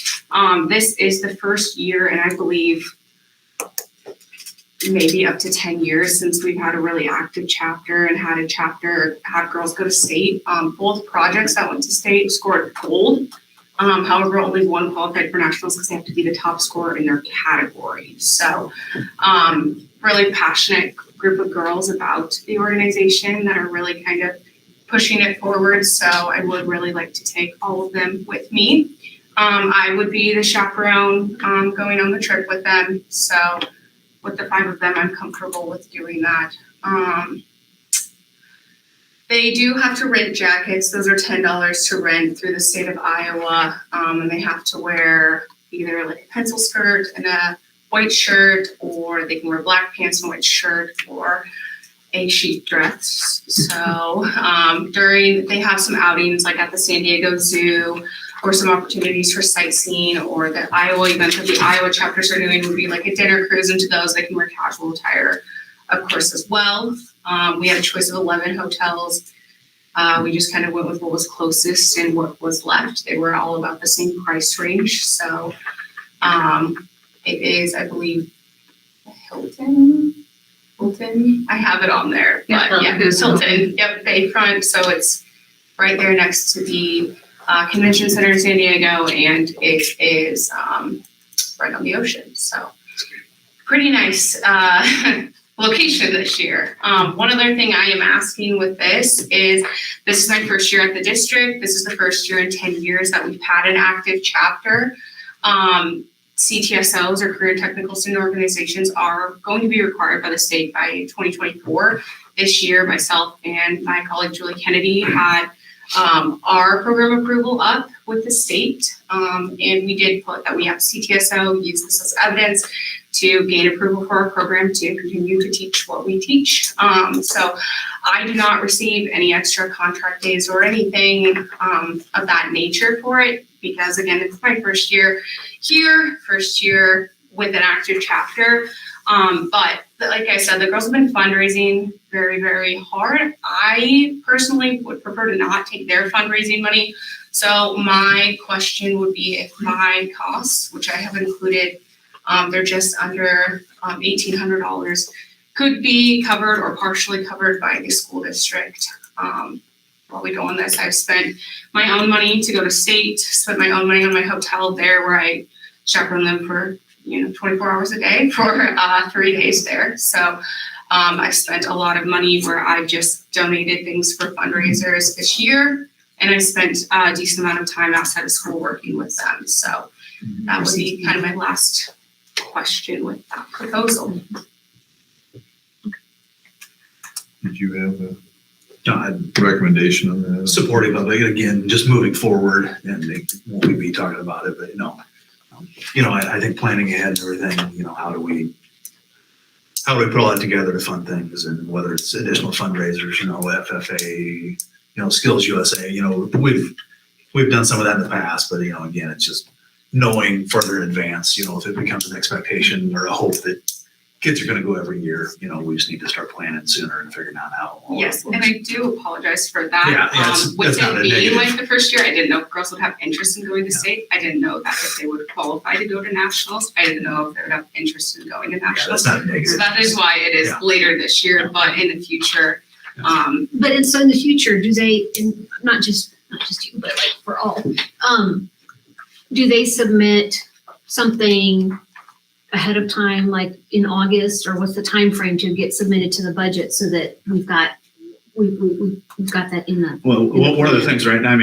This is the first year, and I believe maybe up to 10 years since we've had a really active chapter and had girls go to state. Both projects that went to state scored gold. However, only one qualified for nationals because they have to be the top scorer in their category. So, really passionate group of girls about the organization that are really kind of pushing it forward. So I would really like to take all of them with me. I would be the chaperone going on the trip with them. So with the 5 of them, I'm comfortable with doing that. They do have to rent jackets. Those are $10 to rent through the state of Iowa. And they have to wear either like a pencil skirt and a white shirt, or they can wear black pants and white shirt, or a sheet dress. So they have some outings like at the San Diego Zoo, or some opportunities for sightseeing, or the Iowa event that the Iowa chapters are doing would be like a dinner cruise into those. They can wear casual attire, of course, as well. We had a choice of 11 hotels. We just kind of went with what was closest and what was left. They were all about the same price range. So it is, I believe, Hilton. I have it on there, but yeah, Hilton. Yep, Bayfront. So it's right there next to the Convention Center in San Diego, and it is right on the ocean. So pretty nice. location this year. One other thing I am asking with this is my first year at the district. This is the first year in 10 years that we've had an active chapter. CTSOs or career technical student organizations are going to be required by the state by 2024. This year, myself and my colleague Julie Kennedy had our program approval up with the state. And we did put that we have CTSO, use this as evidence to gain approval for our program to continue to teach what we teach. So I do not receive any extra contract days or anything of that nature for it, because again, it's my first year here, first year with an active chapter. But like I said, the girls have been fundraising very, very hard. I personally would prefer to not take their fundraising money. So my question would be if my costs, which I have included, they're just under $1,800, could be covered or partially covered by the school district. While we go on this, I've spent my own money to go to state, spent my own money on my hotel there where I chaperone them for 24 hours a day for 3 days there. So I spent a lot of money where I've just donated things for fundraisers this year. And I spent a decent amount of time outside of school working with them. So that would be kind of my last question with that proposal. Did you have a recommendation on that? Supportive of it, again, just moving forward, and they won't be talking about it, but I think planning ahead and everything, how do we put all that together to fund things, and whether it's additional fundraisers, FFA, Skills USA, we've done some of that in the past, but again, it's just knowing further in advance, if it becomes an expectation or a hope that kids are going to go every year, we just need to start planning sooner and figuring out how. Yes, and I do apologize for that. Yeah, with that's not it a being negative. like the first year, I didn't know if girls would have interest in going to state. I didn't know that if they would qualify to go to nationals. I didn't know if they would have interest in going to nationals. That's not a negative. So that is why it is later this year, but in the future. But so in the future, do they, and not just you, but like for all, do they submit something ahead of time, like in August, or what's the time frame to get submitted to the budget so that we've got that in the. Well, one of the things right now,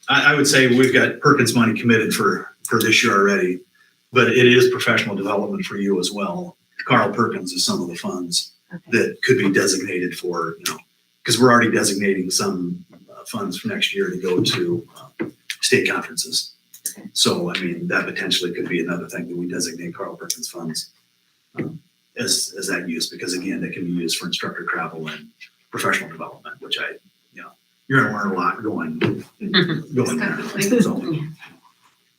I would say we've got Perkins money committed for this year already, but it is professional development for you as well. Carl Perkins is some of the funds that could be designated for, because we're already designating some funds for next year to go to state conferences. So, that potentially could be another thing that we designate Carl Perkins funds as that use, because again, they can be used for instructor travel and professional development, which you're going to learn a lot going there. So,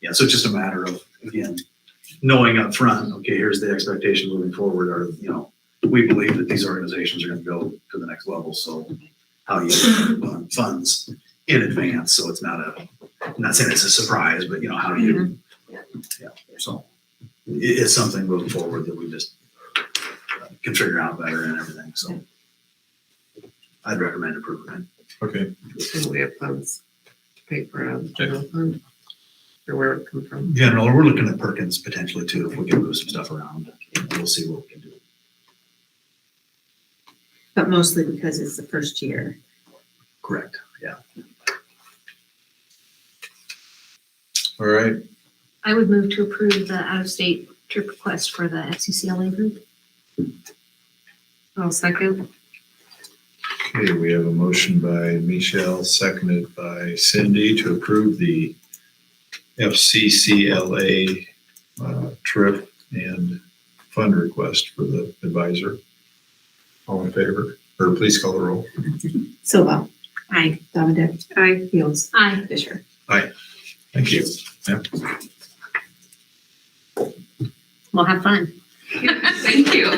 yeah, so it's just a matter of, again, knowing up front, okay, here's the expectation moving forward, or, we believe that these organizations are going to go to the next level. So how do you funds in advance? So it's I'm not saying it's a surprise, but how do you, so it's something moving forward that we just can figure out better and everything. So I'd recommend approving it. Okay. And we have funds to pay for a general fund, or where it come from. General, we're looking at Perkins potentially too, if we can move some stuff around. We'll see what we can do. But mostly because it's the first year. Correct, yeah. All right. I would move to approve the out-of-state trip request for the FCCLA group. I'll second. Okay, we have a motion by Michelle, seconded by Cindy to approve the FCCLA trip and fund request for the advisor. All in favor? Or please call the roll. Silva. Aye. Dominic. Aye. Fields. Aye. Fisher. Aye. Thank you. Yep. We'll have fun. Thank you.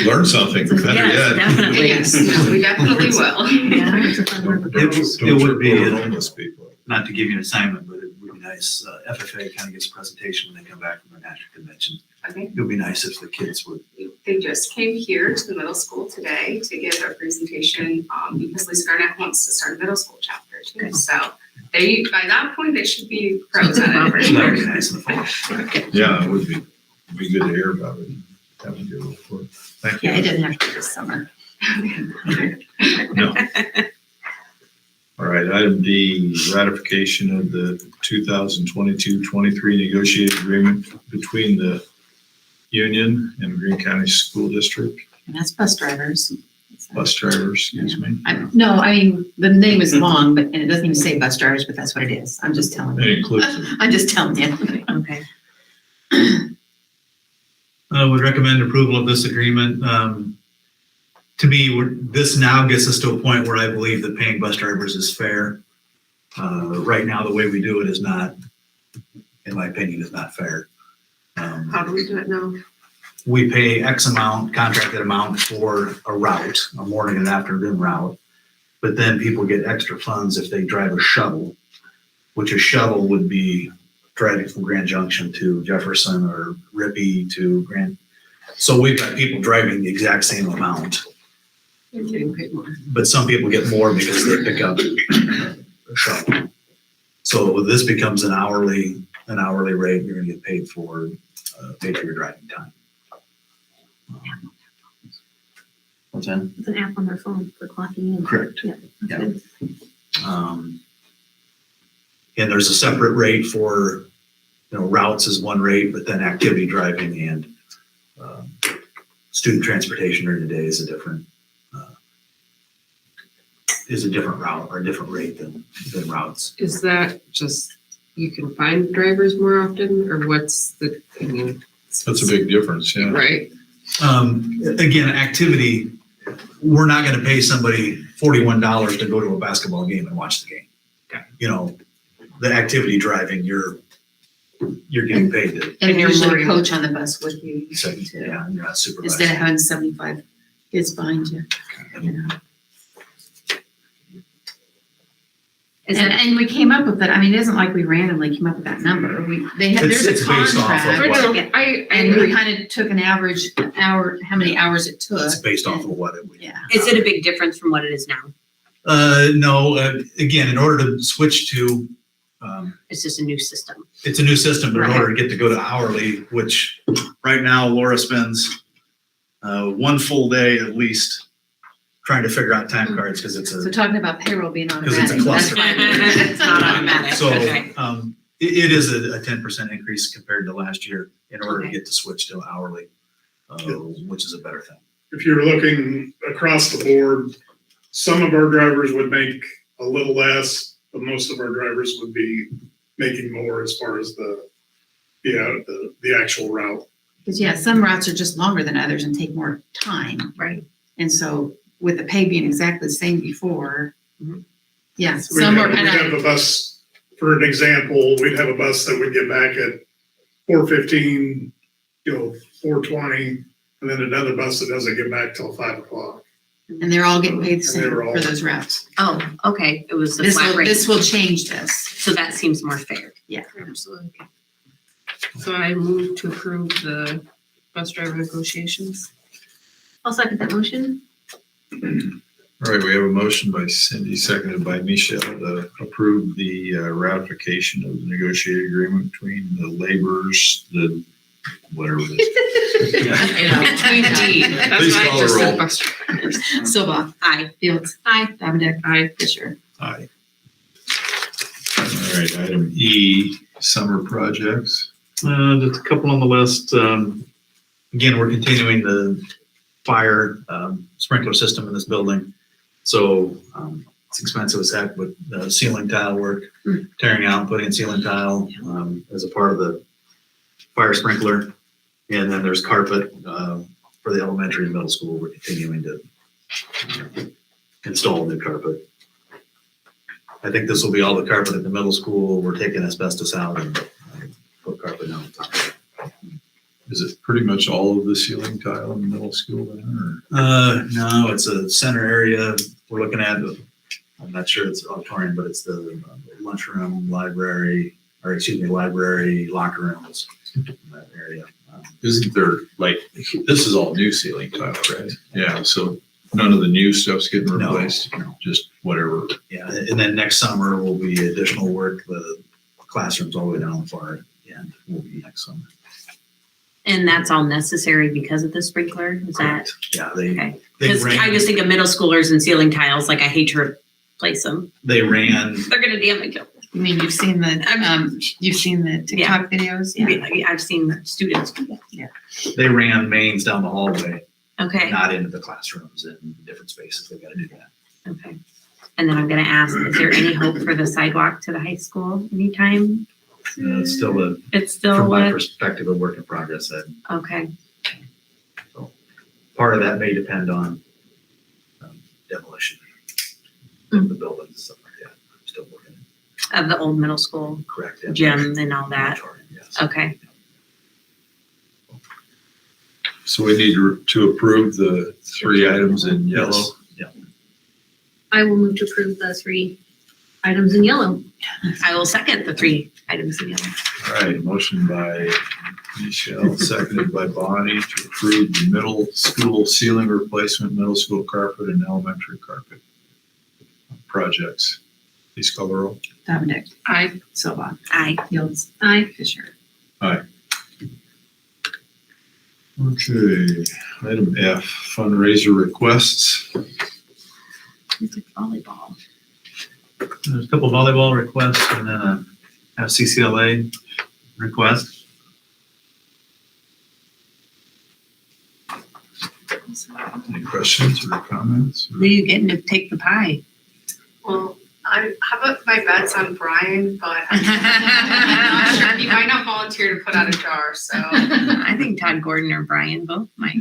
Learn something. Better Yes, yet. definitely. Yes, we definitely will. Yeah, it's a fun group. It would be, homeless people. not to give you an assignment, but it would be nice. FFA kind of gives a presentation when they come back from their national convention. Okay. It would be nice if the kids would. They just came here to the middle school today to give a presentation because Lisa Garnett wants to start a middle school chapter too. So by that point, they should be pros at it. That would be nice in the fall. Yeah, it would be good to hear about it. having your report. Thank you. Yeah, it didn't have to be this summer. No. All right, item D, ratification of the 2022-23 negotiated agreement between the union and Greene County School District, And that's bus drivers. bus drivers, excuse me. No, I mean, the name is long, but, and it doesn't even say bus drivers, but that's what it is. I'm just telling It you. includes, I'm just telling you. Okay. Would recommend approval of this agreement. To me, this now gets us to a point where I believe that paying bus drivers is fair. Right now, the way we do it is not, in my opinion, is not fair. How do we do it now? We pay X amount, contracted amount for a route, a morning and afternoon route. But then people get extra funds if they drive a shuttle, which a shuttle would be driving from Grand Junction to Jefferson or Rippey to Grand. So we've got people driving the exact same amount, You're getting paid more. but some people get more because they pick up a shuttle. So this becomes an hourly rate. You're gonna get paid for your driving time. What's that? It's an app on their phone for clocking in. Correct. Yeah. Yeah. And there's a separate rate for, routes is one rate, but then activity driving and student transportation during the day is a different route or a different rate than routes. Is that just, you can find drivers more often, or what's the, that's a big difference, yeah. right? Again, activity, we're not gonna pay somebody $41 to go to a basketball game and watch the game. The activity driving, you're getting paid to. And you're usually a more- coach on the bus with you So, too. yeah, you're not supervised. Instead of having 75 kids behind you. And we came up with it. I mean, it isn't like we randomly came up with that number. There's It's a based off of contract. what- No, I And we agree. kind of took an average hour, how many hours it took. It's based off of what it would. Yeah. Is it a big difference from what it is now? No, again, in order to switch to, It's just a new system. it's a new system, but in order to get to go to hourly, which right now Laura spends one full day at least trying to figure out time cards because it's So talking about payroll being Because automatic. it's a cluster. That's fine. It's not automatic. So, Okay. it is a 10% increase compared to last year in order to get to switch to hourly, which is a better thing. If you're looking across the board, some of our drivers would make a little less, but most of our drivers would be making more as far as the actual route. Because some routes are just longer than others and take more time. Right. And so with the pay being exactly the same before, Mm-hmm. some are We'd kind have of, a bus, for an example, we'd have a bus that would get back at 4:15, 4:20, and then another bus that doesn't get back till 5 o'clock. and they're all getting paid the And same they were all- for those routes. Oh, okay. It was a flat rate. This will change this. So that seems more fair. Yeah. Absolutely. So I move to approve the bus driver negotiations. I'll second that motion. All right, we have a motion by Cindy, seconded by Michelle to approve the ratification of the negotiated agreement between the laborers, the whatever it is. Between D. That's Please why I call the just said roll. bus drivers. Silva. Aye. Fields. Aye. Davidic. Aye. Fisher. Aye. All right, item E, summer projects. Just a couple on the list. Again, we're continuing the fire sprinkler system in this building. So it's expensive as heck with ceiling tile work, tearing out, putting in ceiling tile as a part of the fire sprinkler. And then there's carpet for the elementary and middle school. We're continuing to install new carpet. I think this will be all the carpet at the middle school. We're taking asbestos out and put carpet down. Is it pretty much all of the ceiling tile in the middle school then, No, it's a center area. We're looking at, I'm not sure it's auditorium, but it's the lunchroom, library, locker rooms in that area. Isn't there, this is all new ceiling tile, right? Yeah, so none of the new stuff's getting replaced, just whatever. Yeah, and then next summer will be additional work. The classrooms all the way down the far end will be next summer. And that's all necessary because of the sprinkler, is that? Yeah, they Okay. they Because I just ran, think of middle schoolers and ceiling tiles, like I hate to replace them. they ran, They're gonna damage them. You mean you've seen the TikTok videos? Yeah. I've seen students do that. they ran mains down the hallway, Okay, not into the classrooms in different spaces. They gotta do that. okay. And then I'm gonna ask, is there any hope for the sidewalk to the high school anytime? It's still a, It's still from my what? perspective, a work in progress. Okay, Part of that may depend on demolition of the buildings and stuff like that. I'm still working. of the old middle school Correct. gym and all that. Auditorium, yes. Okay, So we need to approve the 3 items in yellow. Yeah. I will move to approve the 3 items in yellow. I will second the 3 items in yellow. All right, motion by Michelle, seconded by Bonnie to approve the middle school ceiling replacement, middle school carpet, and elementary carpet projects. Please call the roll. Dominic. Aye. Silva. Aye. Fields. Aye. Fisher. Aye. Okay, item F, fundraiser requests. It's like volleyball. There's a couple volleyball requests and then a CCLA request. Any questions or comments? Who are you getting to take the pie? Well, how about my bet's on Brian, but I'm not sure, he might not volunteer to put out a jar, so. I think Todd Gordon or Brian both might.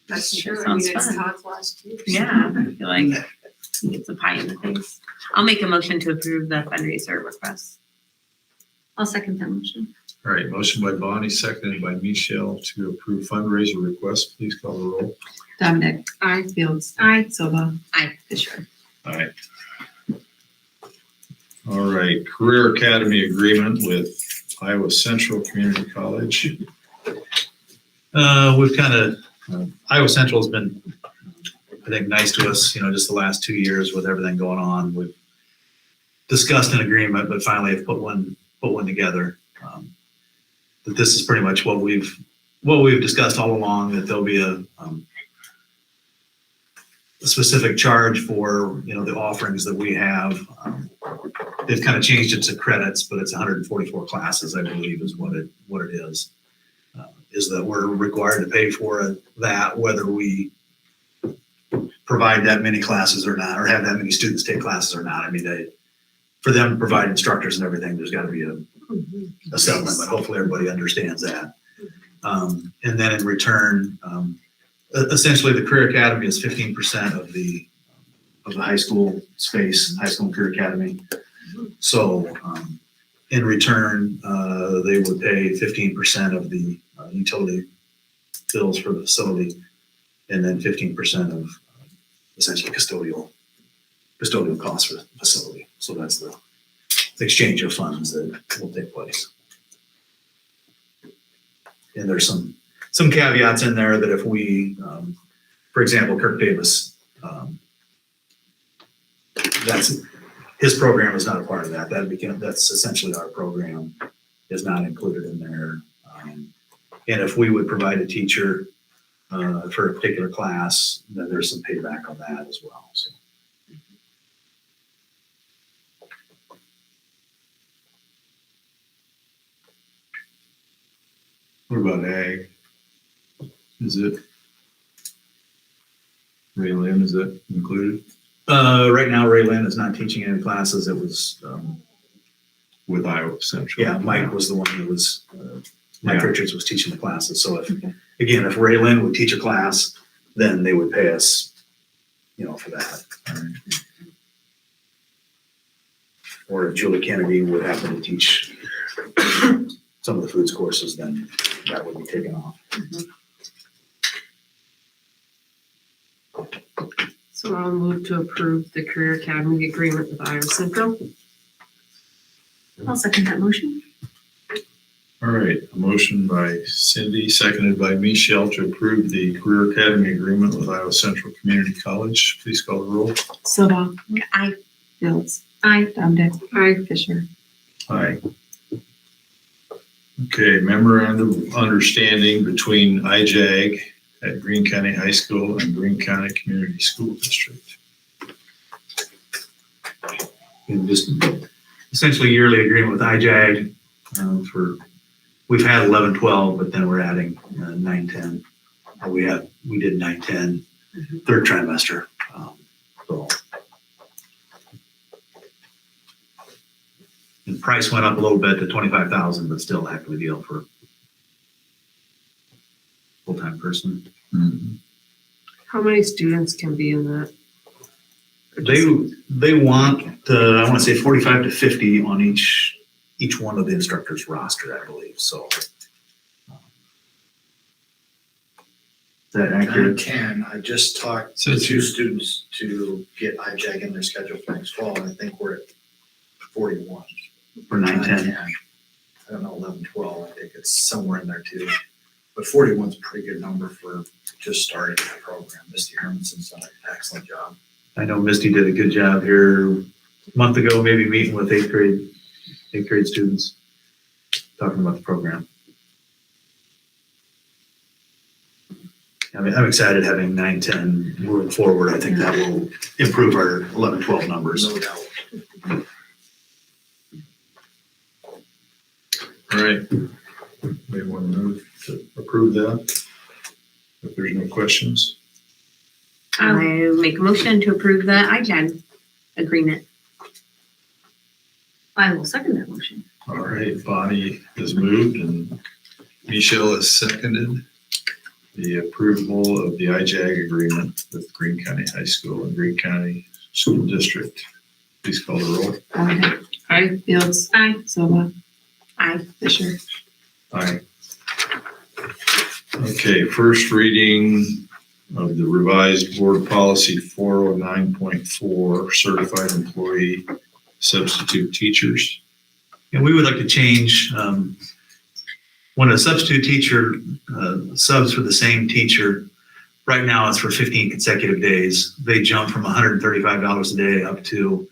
That's That true, I sounds mean, it's fun. Todd's last year. so. Yeah, I feel like he gets a pie in the face. I'll make a motion to approve the fundraiser request. I'll second that motion. All right, motion by Bonnie, seconded by Michelle to approve fundraiser requests. Please call the roll. Dominic. Aye. Fields. Aye. Silva. Aye. Fisher. All right. All right, Career Academy agreement with Iowa Central Community College. We've kind of, Iowa Central has been, I think, nice to us, just the last 2 years with everything going on. We've discussed an agreement, but finally have put one together. That this is pretty much what we've discussed all along, that there'll be a specific charge for, the offerings that we have. They've kind of changed it to credits, but it's 144 classes, I believe, is what it is. Is that we're required to pay for that, whether we provide that many classes or not, or have that many students take classes or not. I mean, for them to provide instructors and everything, there's got to be a settlement, but hopefully everybody understands that. And then in return, essentially the Career Academy is 15% of the high school space, high school and Career Academy. So in return, they would pay 15% of the utility bills for the facility, and then 15% of essentially custodial costs for the facility. So that's the exchange of funds that will take place. And there's some caveats in there that if we, for example, Kirk Davis, his program is not a part of that. That's essentially our program is not included in there. And if we would provide a teacher for a particular class, then there's some payback on that as well. So. What about ag? Is it? Ray Lynn, is that included? Right now, Ray Lynn is not teaching any classes. It was with Iowa Central. Yeah, Mike was the one that was. Mike Yeah. Richards was teaching the classes. So if Ray Lynn would teach a class, then they would pay us, for that. Or if Julie Kennedy would happen to teach some of the foods courses, then that would be taken off. So I'll move to approve the Career Academy agreement with Iowa Central. I'll second that motion. All right, a motion by Cindy, seconded by Michelle to approve the Career Academy agreement with Iowa Central Community College. Please call the roll. Silva. Aye. Fields. Aye. Dominic. Aye. Fisher. Aye. Okay, memorandum of understanding between IJAG at Greene County High School and Greene County Community School District. And just essentially yearly agreement with IJAG we've had 11, 12, but then we're adding 9, 10. We did 9, 10 third trimester. So. And price went up a little bit to 25,000, but still a heck of a deal for a full-time person. How many students can be in that? They want, I want to say 45 to 50 on each one of the instructors' roster, I believe. So is that accurate? 10. I just talked to 2 students to get IJAG in their schedule for next fall, and I think we're at 41. For 9, 10. I don't know, 11, 12. I think it's somewhere in there too. But 41 is a pretty good number for just starting the program. Misty Hermanson's done an excellent job. I know Misty did a good job here a month ago, maybe meeting with eighth grade students, talking about the program. I mean, I'm excited having 9, 10 moving forward. I think that will improve our 11, 12 numbers. No doubt. All right. We want to move to approve that? If there's no questions. I make a motion to approve the IJAG agreement. I will second that motion. All right, Bonnie has moved and Michelle has seconded the approval of the IJAG agreement with Greene County High School and Greene County School District. Please call the roll. Aye. Fields. Aye. Silva. Aye. Fisher. Aye. Okay, first reading of the revised board policy 409.4 certified employee substitute teachers. And we would like to change, when a substitute teacher subs for the same teacher, right now it's for 15 consecutive days. They jump from $135 a day up to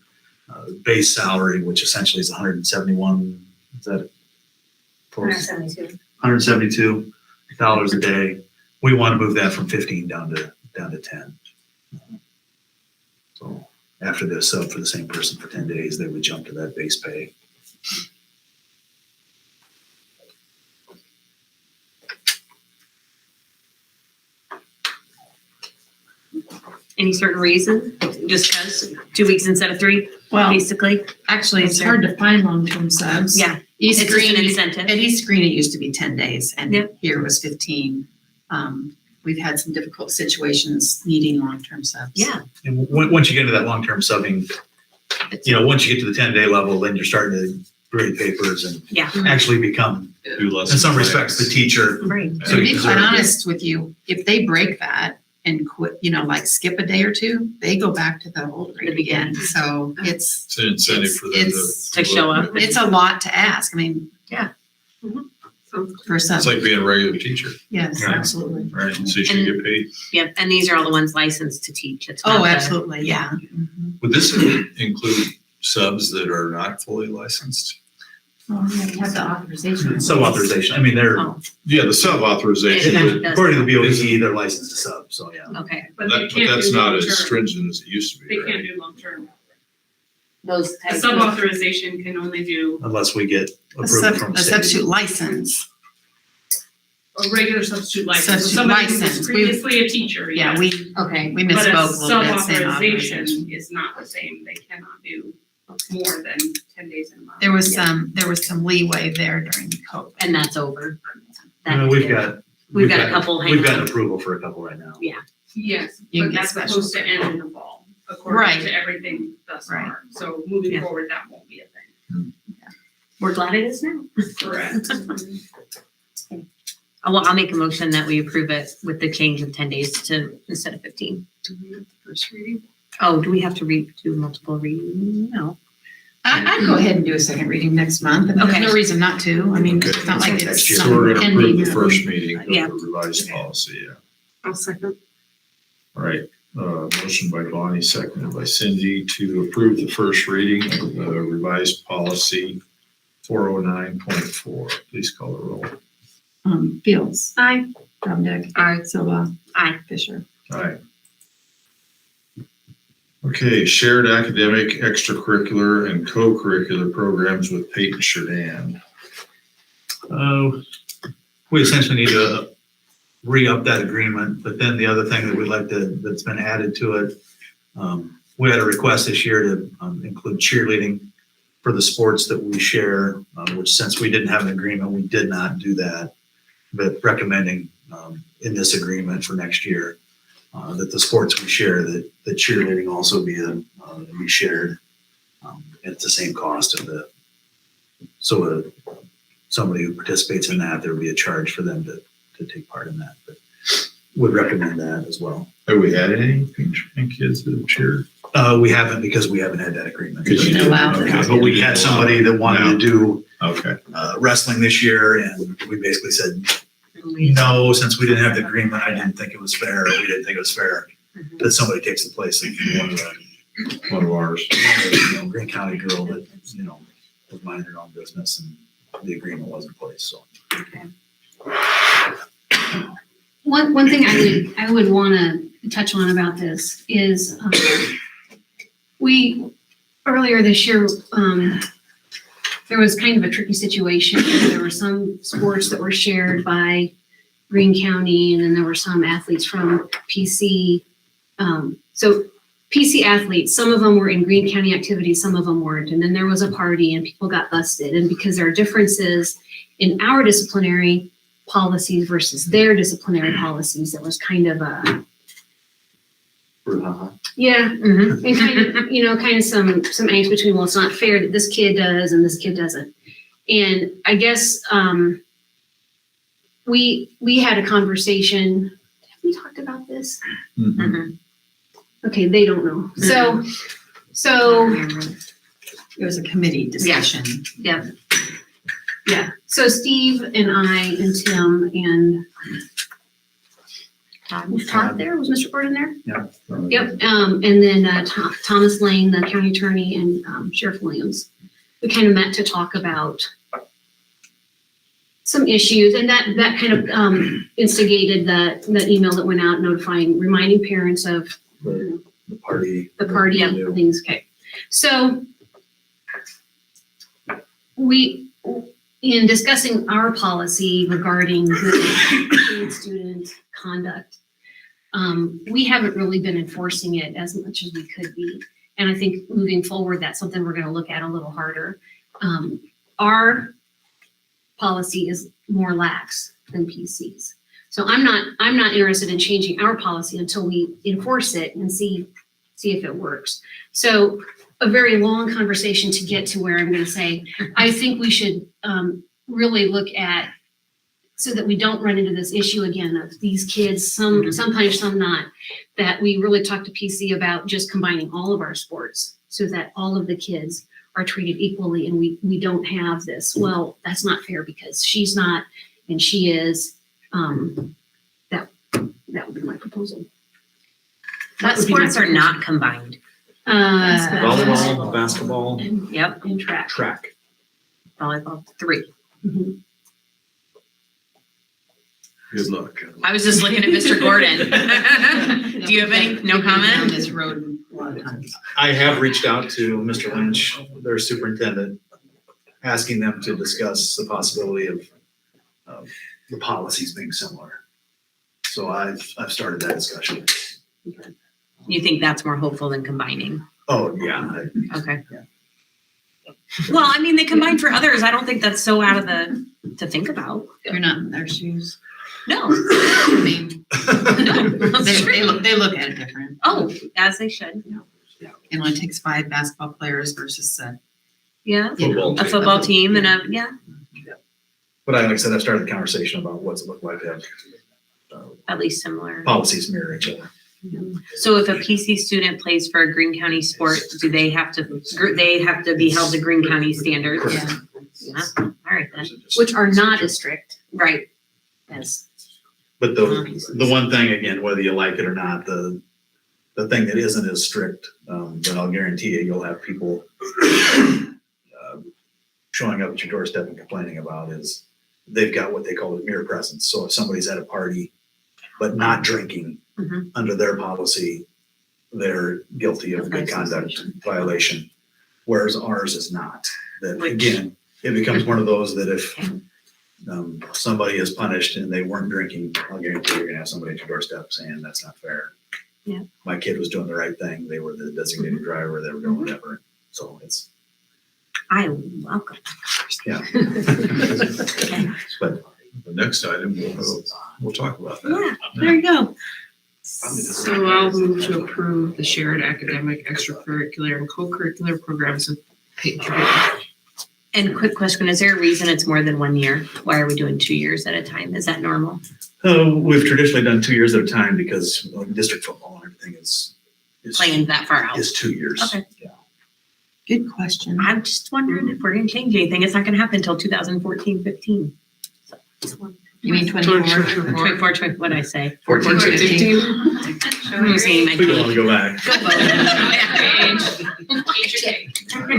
base salary, which essentially is 171, is that close? 172. $172 a day. We want to move that from 15 down to 10. So after the sub for the same person for 10 days, they would jump to that base pay. Any certain reason? Just because 2 weeks instead of 3, Well, basically? actually, it's hard to find long-term subs. Yeah. East It's just an Greene, incentive. at East Greene, it used to be 10 days and Yep. here was 15. We've had some difficult situations needing long-term subs. Yeah. And once you get into that long-term subbing, once you get to the 10-day level, then you're starting to grade papers and Yeah. actually become, Do less in some respects, the teacher. Right. To be you quite deserve it. honest with you, if they break that and quit, like skip a day or two, they go back to the old rate again. So it's It's an incentive for them To show up. it's a lot to ask. I mean, Yeah. for some, It's like being a regular teacher, yes, Right. absolutely. right? So you should get paid. Yep, and these are all the ones licensed to teach. It's not Oh, the- absolutely, yeah. Would this include subs that are not fully licensed? Oh, yeah, you have the authorization. Sub-authorization. I mean, they're, Oh, Yeah, the sub authorization, Yeah. but according to the BOE, they're licensed to sub, so yeah. okay. But they but can't that's do not as long-term. stringent as it used to They be, can't right? do long-term. Those A types sub of, authorization can only do Unless we get A approval from the state. substitute license. a regular substitute license. So Substitute somebody who was license. previously a teacher, Yeah, yes. we okay. we But a misspoke a little sub bit saying authorization authorization. is not the same. They cannot do more than 10 days in a month. There was some leeway there during COVID. And that's over. We've got a couple hanging We've got on. approval for a couple right now. Yeah. Yes, You but can get that's special supposed to end in the fall, according Right. to everything thus Right. far. So moving Yeah. forward, that won't be a thing. We're glad it is now. Correct. I'll make a motion that we approve it with the change of 10 days to instead of 15. First reading? Oh, do we have to do multiple readings? No. I'd go ahead and do a second reading next month. and There's Okay. no reason not to. I mean, it's not like Next it's year. So we're gonna approve pending. the first meeting of the Yeah. revised policy, yeah. I'll second. All right, motion by Bonnie, seconded by Cindy to approve the first reading of the revised policy 409.4, please call the roll. Fields. Aye. Dominic. Aye. Silva. Aye. Fisher. All right. Okay, shared academic, extracurricular, and co-curricular programs with Peyton Sheridan. We essentially need to re-up that agreement, but then the other thing that we'd like to, that's been added to it, we had a request this year to include cheerleading for the sports that we share, which since we didn't have an agreement, we did not do that, but recommending in this agreement for next year that the sports we share, that cheerleading also be shared at the same cost of the, so somebody who participates in that, there would be a charge for them to take part in that, but would recommend that as well. Have we had any kids that have cheered? We haven't, because we haven't had that agreement. Because you Okay, but we had somebody that wanted to do Okay. wrestling this year, and we basically said, no, since we didn't have the agreement, I didn't think it was fair, or we didn't think it was fair that somebody takes the place of one of ours. Greene County girl that, was minding her own business, and the agreement was in place, so. One thing I would want to touch on about this is we earlier this year there was kind of a tricky situation. There were some sports that were shared by Greene County, and then there were some athletes from PC. So PC athletes, some of them were in Greene County activities, some of them weren't. And then there was a party and people got busted. And because there are differences in our disciplinary policies versus their disciplinary policies, there was kind of a yeah, and kind of kind of some angst between, well, it's not fair that this kid does and this kid doesn't. And I guess we had a conversation. Have we talked about this? Okay, they don't know. So it was a committee discussion. Yeah. Yeah. So Steve and I and Tim and was Todd there? Was Mr. Gordon there? Yeah. Yep. And then Thomas Lane, the county attorney, and Sheriff Williams. We kind of met to talk about some issues, and that kind of instigated that email that went out reminding parents of the party things. Okay. So we, in discussing our policy regarding good student conduct, we haven't really been enforcing it as much as we could be. And I think moving forward, that's something we're going to look at a little harder. Our policy is more lax than PC's. So I'm not interested in changing our policy until we enforce it and see if it works. So a very long conversation to get to where I'm going to say, I think we should really look at, so that we don't run into this issue again of these kids, some punish, some not, that we really talk to PC about just combining all of our sports so that all of the kids are treated equally, and we don't have this, well, that's not fair because she's not and she is. That would be my proposal. What sports are not combined? Volleyball, basketball. Yep. And track. Track. Volleyball, 3. Mm-hmm. Good luck. I was just looking at Mr. Gordon. Do you have any, no comment? This road a lot of times. I have reached out to Mr. Lynch, their superintendent, asking them to discuss the possibility of the policies being similar. So I've started that discussion. You think that's more hopeful than combining? Oh, yeah. Okay. Well, I mean, they combine for others. I don't think that's so out of to think about. You're not in their shoes. No. I mean, No. they look at it different. Oh, as they should. It only takes 5 basketball players versus Yeah. Football A team. football team and yeah. But like I said, I started the conversation about what's it look like to have At least similar. policies mirror each other. So if a PC student plays for a Greene County sport, do they have to be held to Greene County standards? Yeah. All right then. Which are not as strict. Right. As. But the one thing, again, whether you like it or not, the thing that isn't as strict, but I'll guarantee you'll have people showing up at your doorstep and complaining about is they've got what they call a mere presence. So if somebody's at a party, but not drinking Mhm. under their policy, they're guilty of good conduct violation, whereas ours is not. That again, it becomes one of those that if somebody is punished and they weren't drinking, I'll guarantee you're gonna have somebody at your doorstep saying that's not fair. Yeah. My kid was doing the right thing. They were the designated driver. They were doing whatever. So it's, I welcome. yeah. But the next item, we'll talk about that. Yeah, there you go. So I'll move to approve the shared academic, extracurricular, and co-curricular programs with Peyton Tradition. And quick question, is there a reason it's more than 1 year? Why are we doing 2 years at a time? Is that normal? we've traditionally done 2 years at a time because district football and everything is Planned that far out? is 2 years. Okay. Yeah. Good question. I'm just wondering if we're gonna change anything. It's not gonna happen until 2014, 15. You mean 24? 24, what did I say? 14, 15. I'm saying my We don't want to go back. Go vote.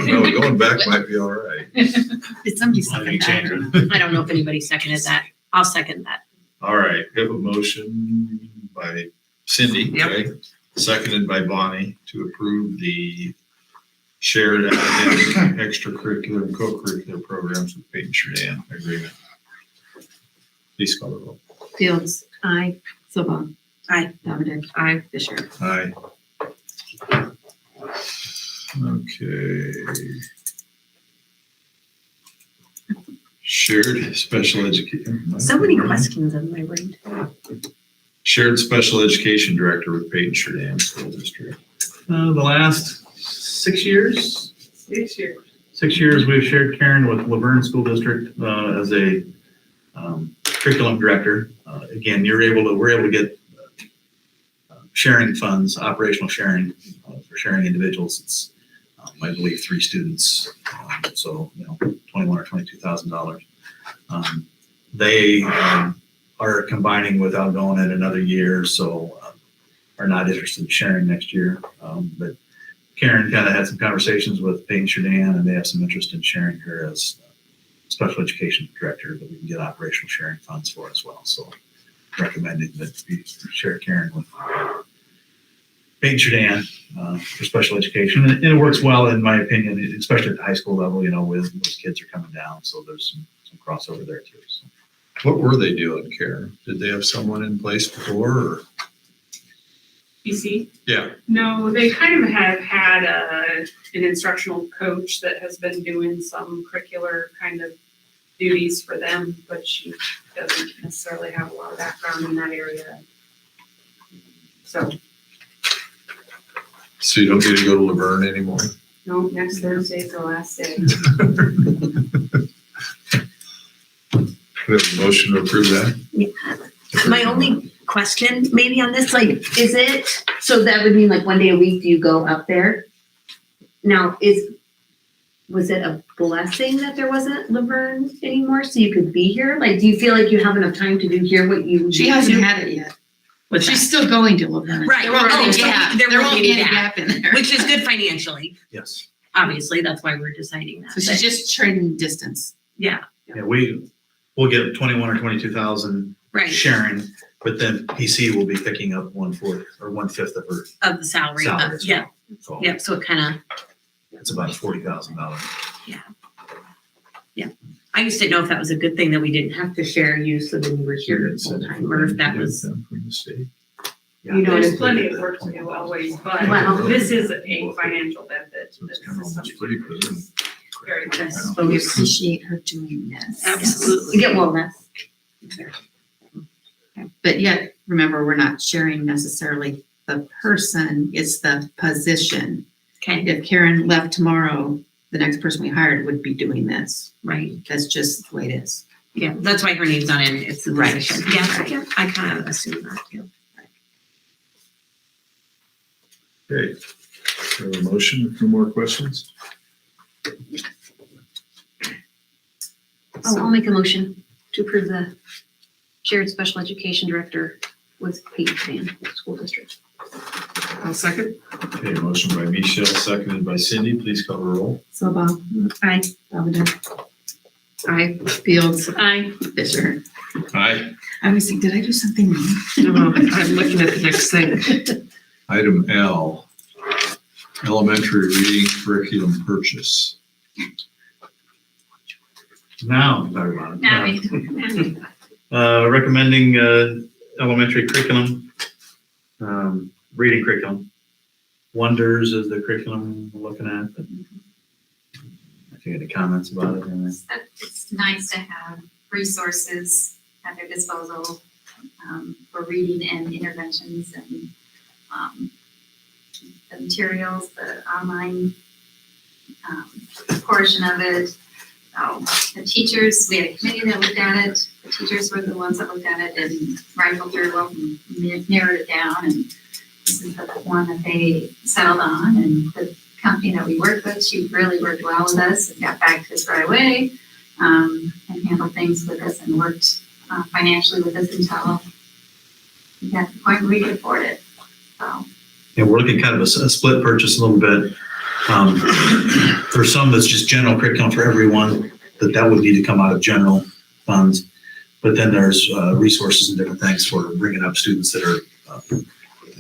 No, going back might be all right. Did somebody second that? I don't know if anybody seconded that. I'll second that. All right, we have a motion by Cindy, okay? Seconded by Bonnie to approve the shared academic, extracurricular, and co-curricular programs with Peyton Sheridan agreement. Please call the roll. Fields. Aye. Silva. Aye. Davidic. Aye. Fisher. Aye. Okay. Shared special education. So many questions in my brain. Shared special education director with Peyton Sheridan School District. The last 6 years, 6 years. 6 years, we've shared Karen with Laverne School District as a curriculum director. Again, we're able to get sharing funds, operational sharing for sharing individuals. It's, I believe, 3 students. So, $21,000 or $22,000. They are combining without going in another year, so are not interested in sharing next year. But Karen kind of had some conversations with Peyton Sheridan, and they have some interest in sharing her as special education director that we can get operational sharing funds for as well. So recommending that we share Karen with Peyton Sheridan for special education. And it works well, in my opinion, especially at the high school level, with those kids are coming down. So there's some crossover there too. So. What were they doing, Karen? Did they have someone in place before or? BC? Yeah. No, they kind of have had an instructional coach that has been doing some curricular kind of duties for them, but she doesn't necessarily have a lot of background in that area. So, So you don't get to go to Laverne anymore? no, next Thursday's the last day. We have a motion to approve that? My only question maybe on this, is it, so that would mean 1 day a week, do you go up there? Now, was it a blessing that there wasn't Laverne anymore so you could be here? Do you feel like you have enough time to do here what you She hasn't had it yet. But she's still going to Laverne. Right. There won't be any gap. There There won't won't be be any any gap in there. Which is good financially. Yes. Obviously, that's why we're deciding that. So she's just trading distance. Yeah. Yeah, we'll get 21 or 22,000 Right. sharing, but then PC will be picking up 1/4 or 1/5 of her Of the salary. salary. as Yeah. well. So Yeah. So it kind of. it's about $40,000. Yeah. Yeah. I just didn't know if that was a good thing that we didn't have to share you so then you were here full time or if that was. From the state. There's plenty of work to do always, but Wow. this is a financial benefit. This is something Pretty good. very good. But we appreciate her doing this. Absolutely. Get well, that's. But yet, remember, we're not sharing necessarily the person, it's the position. Okay. If Karen left tomorrow, the next person we hired would be doing this. Right. That's just the way it is. Yeah. That's why her name's on it. It's the Right. position. Yeah. Yeah. I kind of assumed that too. Okay. We have a motion. No more questions? I'll make a motion to approve the shared special education director with Peyton Sheridan School District. I'll second. Okay, motion by Michelle, seconded by Cindy. Please call the roll. Slowbaugh. Aye. Belvedere. Aye. Fields. Aye. Fisher. Aye. I was thinking, did I do something wrong? No, I'm looking at the next thing. Item L, elementary reading curriculum purchase. Now, talk about it. Now Recommending elementary curriculum, reading curriculum. Wonders is the curriculum we're looking at. But if you had any comments about it, It's nice to have resources at their disposal for reading and interventions and the materials, the online portion of it. The teachers, we had a committee that looked at it. The teachers were the ones that looked at it and rifled through it and narrowed it down. And this is the one that they settled on. And the company that we worked with, she really worked well with us and got back to us right away and handled things with us and worked financially with us until we got to the point where we could afford it. So. yeah, we're looking kind of a split purchase a little bit. There's some that's just general curriculum for everyone that would need to come out of general funds. But then there's resources and different things for bringing up students that are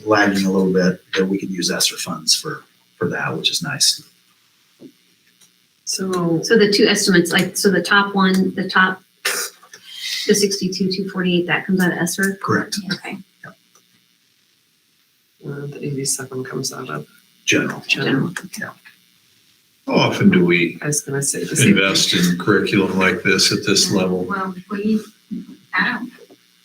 lagging a little bit that we can use ESSER funds for that, which is nice. So the two estimates, like, so the top one, the 62,248, that comes out of ESSER? Correct. Okay. the 87 comes out of General. Yeah. How often do we I was gonna say the same invest in curriculum like this at this level? Well,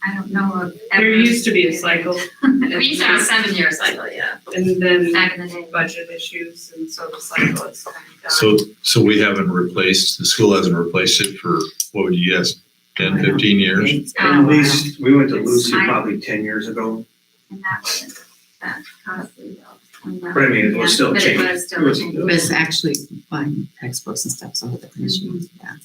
I don't know of. There used to be a cycle. We used to have a 7-year cycle, yeah, And then back in the day. budget issues, and so the cycle is kind of done. So we haven't replaced, the school hasn't replaced it for, what would you guess, 10, 15 years? At least, we went to Lucy probably 10 years ago. And that wasn't that costly though. But I mean, it was still But it changing. was still changing. But it's actually buying textbooks and stuff, so the machines, yeah.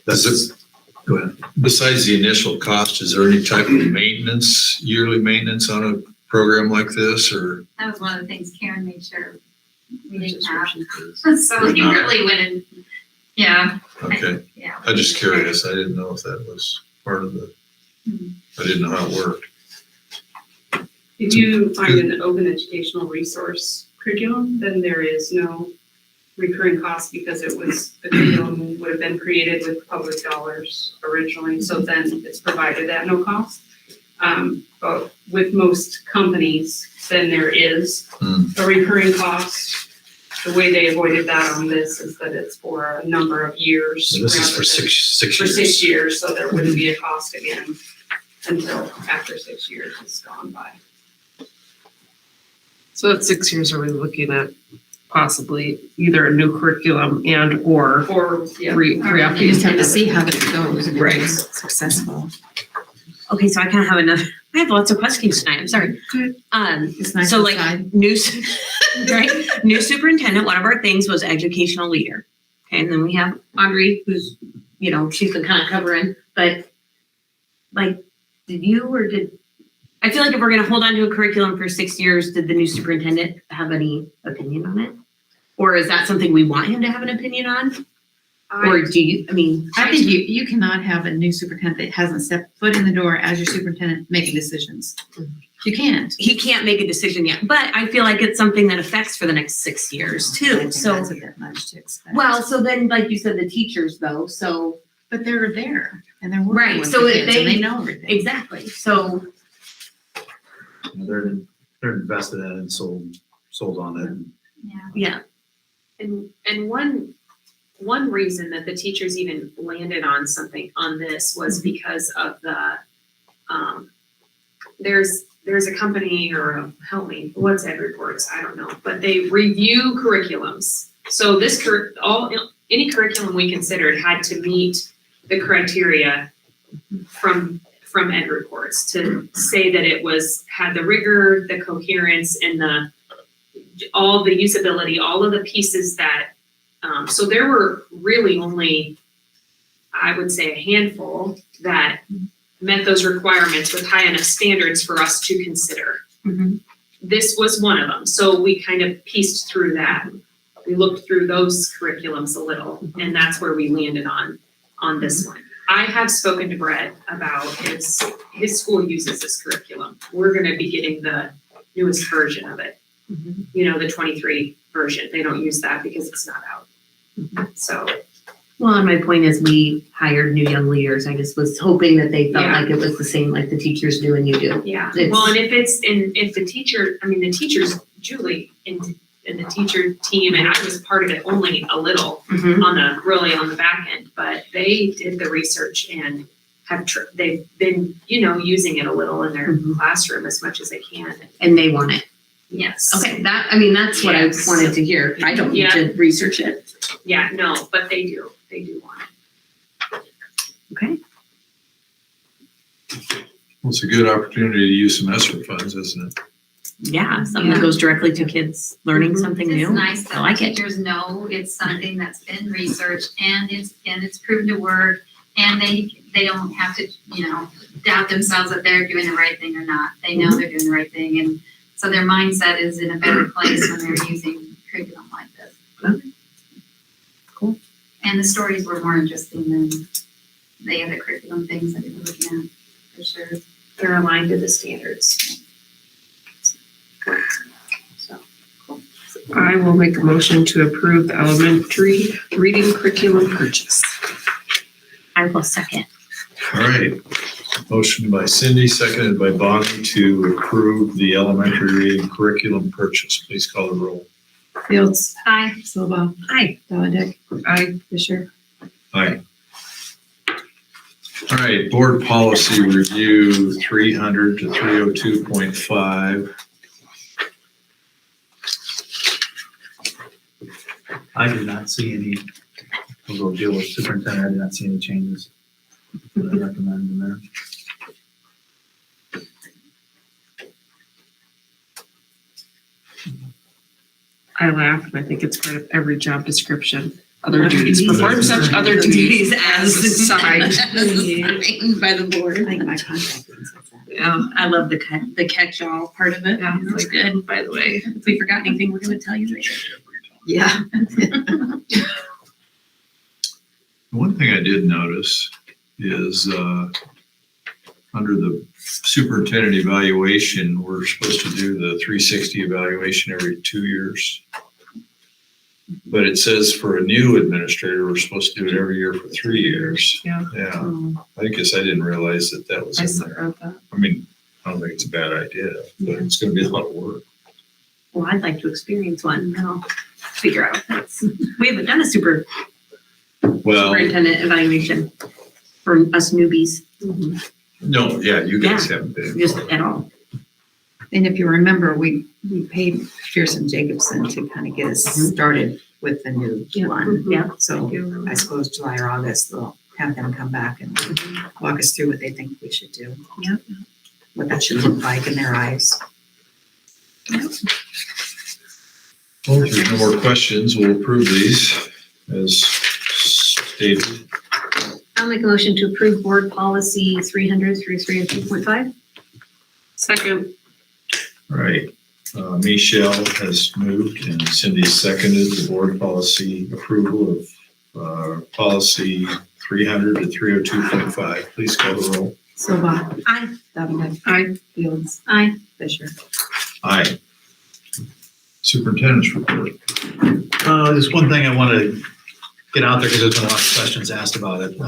That's it. Go ahead. Besides the initial cost, is there any type of maintenance, yearly maintenance on a program like this, or? That was one of the things Karen made sure we didn't have. So we really went in, yeah. Okay. Yeah. I'm just curious. I didn't know if that was part of the, I didn't know how it worked. If you find an open educational resource curriculum, then there is no recurring cost because it was, the curriculum would have been created with public dollars originally, so then it's provided at no cost. But with most companies, then there is a recurring cost. The way they avoided that on this is that it's for a number of years. So this is rather for than- six For years. 6 years, so there wouldn't be a cost again until after 6 years has gone by. So at 6 years, are we looking at possibly either a new curriculum and or yeah. You just have to see how that goes and if Right. it's successful. Okay, so I kind of have I have lots of questions tonight. I'm sorry. It's nice So like outside. new superintendent, one of our things was educational leader. Okay, and then we have Audrey, who's, she's been kind of covering, but like, I feel like if we're gonna hold on to a curriculum for 6 years, did the new superintendent have any opinion on it? Or is that something we want him to have an opinion on? Or do you, I think you cannot have a new superintendent that hasn't stepped foot in the door as your superintendent making decisions. You can't. He can't make a decision yet, but I feel like it's something that affects for the next 6 years too, so. That's a bit much to expect. Well, so then, like you said, the teachers though, so. But they're there and they're working Right, with so the if kids and they know everything. Exactly, so. They're invested in it and sold on it. Yeah. And one reason that the teachers even landed on something on this was because of the, there's a company or help me, what's Ed Reports, I don't know, but they review curriculums. So any curriculum we considered had to meet the criteria from Ed Reports to say that it had the rigor, the coherence, and all the usability, all of the pieces that, so there were really only, I would say, a handful that met those requirements with high enough standards for us to consider. Mhm. This was one of them, so we kind of pieced through that. We looked through those curriculums a little, and that's where we landed on this one. I have spoken to Brett about his school uses this curriculum. We're gonna be getting the newest version of it. You know, the 23 version. They don't use that because it's not out. So, Well, and my point is we hired new young leaders. I just was hoping that they felt Yeah. like it was the same like the teachers do and you do. yeah, It's- well, and if the teacher, I mean, the teachers, Julie and the teacher team, and I was part of it only a little Mhm. really on the back end, but they did the research and they've been, using it a little in their classroom as much as they can. And they want it. Yes. Okay, that's what I Yes. wanted to hear. I don't need Yeah. to research it. Yeah, no, but they do want it. Okay. Well, it's a good opportunity to use some ESSER funds, isn't it? Yeah, something that goes directly to kids learning something new. It's nice I that like the it. teachers know it's something that's been researched and it's proven to work, and they don't have to, doubt themselves that they're doing the right thing or not. They know they're doing the right thing, and so their mindset is in a better place when they're using curriculum like this. Okay. Cool. And the stories were more interesting than the other curriculum things that we were looking at, for sure. They're aligned to the standards. I will make a motion to approve the elementary reading curriculum purchase. I will second. All right. Motion by Cindy, seconded by Bonnie to approve the elementary reading curriculum purchase. Please call the roll. Fields. Aye. Silva. Aye. Dolladek. Aye. Fisher. Aye. All right, board policy review 300 to 302.5. I did not see any, we'll go deal with superintendent, I did not see any changes that I recommend in there. I laugh, and I think it's part of every job description. Other duties, perform such other duties as assigned. By the board. I think my contact says that. Yeah, I love the catch-all part of it. Yeah, That's good. by the way. If we forgot anything, we're gonna tell you later. Yeah. One thing I did notice is under the superintendent evaluation, we're supposed to do the 360 evaluation every 2 years. But it says for a new administrator, we're supposed to do it every year for 3 years. Yeah. Yeah, I guess I didn't realize that was I in saw there. that. I mean, I don't think it's a bad idea, but it's gonna be a lot of work. Well, I'd like to experience one. I'll figure out. We haven't done a Well, superintendent evaluation for us newbies. no, yeah, you guys haven't been. Just at all. And if you remember, we paid Pearson Jacobson to kind of get us started with the new one. Yeah. So I suppose July or August, they'll have them come back and walk us through what they think we should do. Yeah. What that should look like in their eyes. Well, if there's no more questions, we'll approve these as stated. I'll make a motion to approve board policy 300 through 302.5. Second. All right, Michelle has moved and Cindy seconded the board policy approval of policy 300 to 302.5. Please call the roll. Silva. Aye. Dolladek. Aye. Fields. Aye. Fisher. Aye. Superintendent's report. Just one thing I want to get out there because there's been a lot of questions asked about it.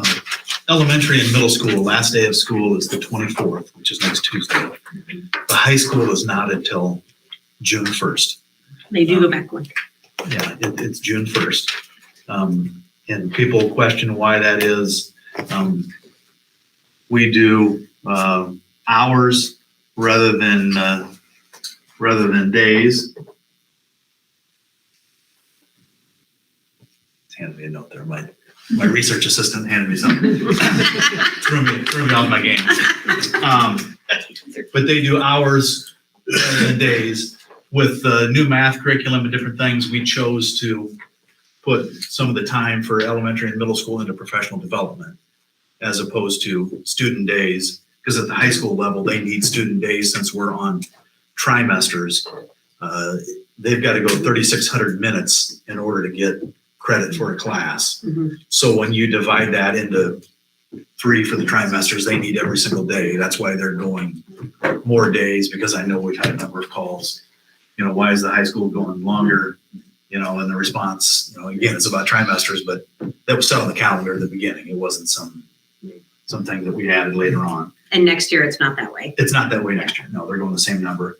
Elementary and middle school, last day of school is the 24th, which is next Tuesday. The high school is not until June 1st. They do go back one. Yeah, it's June 1st. And people question why that is. We do hours rather than days. Handed me a note there. My research assistant handed me something. threw me off my game. But they do hours rather than days. With the new math curriculum and different things, we chose to put some of the time for elementary and middle school into professional development as opposed to student days. Because at the high school level, they need student days since we're on trimesters, they've got to go 3,600 minutes in order to get credit for a class. So when you divide that into 3 for the trimesters, they need every single day. That's why they're going more days, because I know we've had a number of calls. You know, why is the high school going longer? You know, and the response, you know, again, it's about trimesters, but that was set on the calendar at the beginning. It wasn't something that we added later on. And next year, it's not that way. It's not that way next year. No, they're going the same number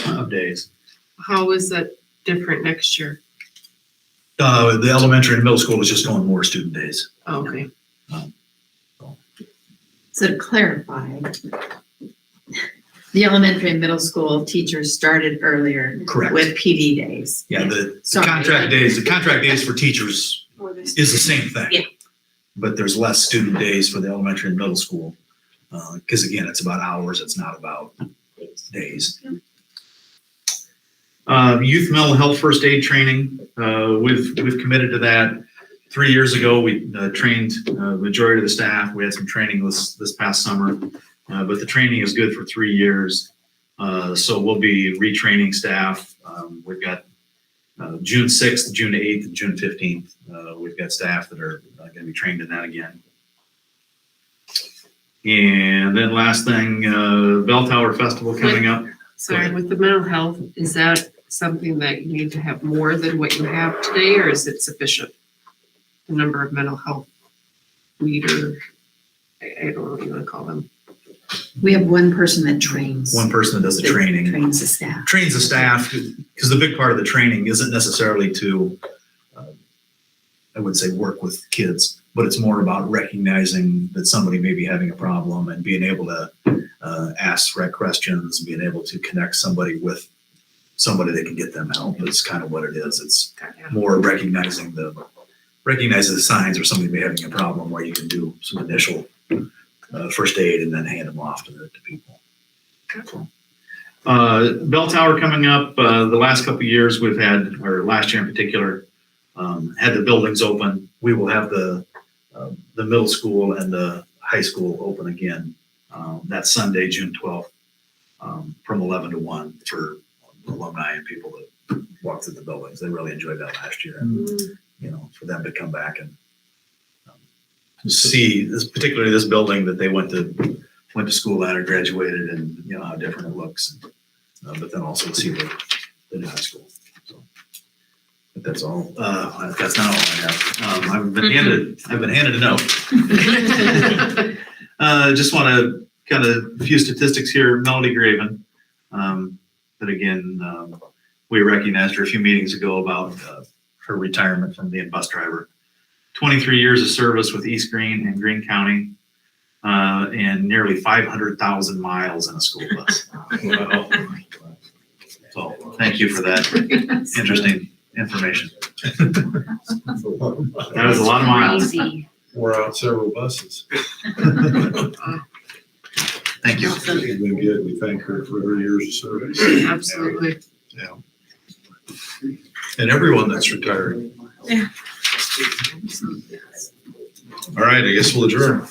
of days. How is that different next year? The elementary and middle school is just going more student days. Oh, okay. So to clarify, the elementary and middle school teachers started earlier. Correct. With PD days. Yeah, the Sorry. contract days for teachers is the same thing. Yeah. But there's less student days for the elementary and middle school. Because again, it's about hours, it's not about days. Youth mental health first aid training, we've committed to that. 3 years ago, we trained the majority of the staff. We had some training this past summer, but the training is good for 3 years. So we'll be retraining staff. We've got June 6th, June 8th, and June 15th. We've got staff that are going to be trained in that again. And then last thing, Bell Tower Festival coming up. Sorry, with the mental health, is that something that you need to have more than what you have today, or is it sufficient? The number of mental health leader, I don't know what you want to call them. We have one person that trains. One person that does the training. Trains the staff. Trains the staff, because the big part of the training isn't necessarily to, I would say, work with kids, but it's more about recognizing that somebody may be having a problem and being able to ask right questions, being able to connect somebody with somebody that can get them help. It's kind of what it is. It's more recognizing the signs or somebody may be having a problem where you can do some initial first aid and then hand them off to people. Bell Tower coming up. The last couple of years we've had, or last year in particular, had the buildings open. We will have the middle school and the high school open again that Sunday, June 12th, from 11 to 1 for alumni and people that walk through the buildings. They really enjoyed that last year. And, you know, for them to come back and see this, particularly this building that they went to school at or graduated, and you know how different it looks. And, but then also see the new high school. So, but that's all. That's not all I have. I've been handed a note. Just want to kind of a few statistics here. Melody Graven, that again we recognized her a few meetings ago about her retirement from being bus driver. 23 years of service with East Greene and Greene County, and nearly 500,000 miles in a school bus. Wow. So thank you for that interesting information. That was a lot of miles. Wore out several buses. Thank you. She's been good. We thank her for her years of service. Absolutely. Yeah. And everyone that's retired. Yeah. All right, I guess we'll adjourn.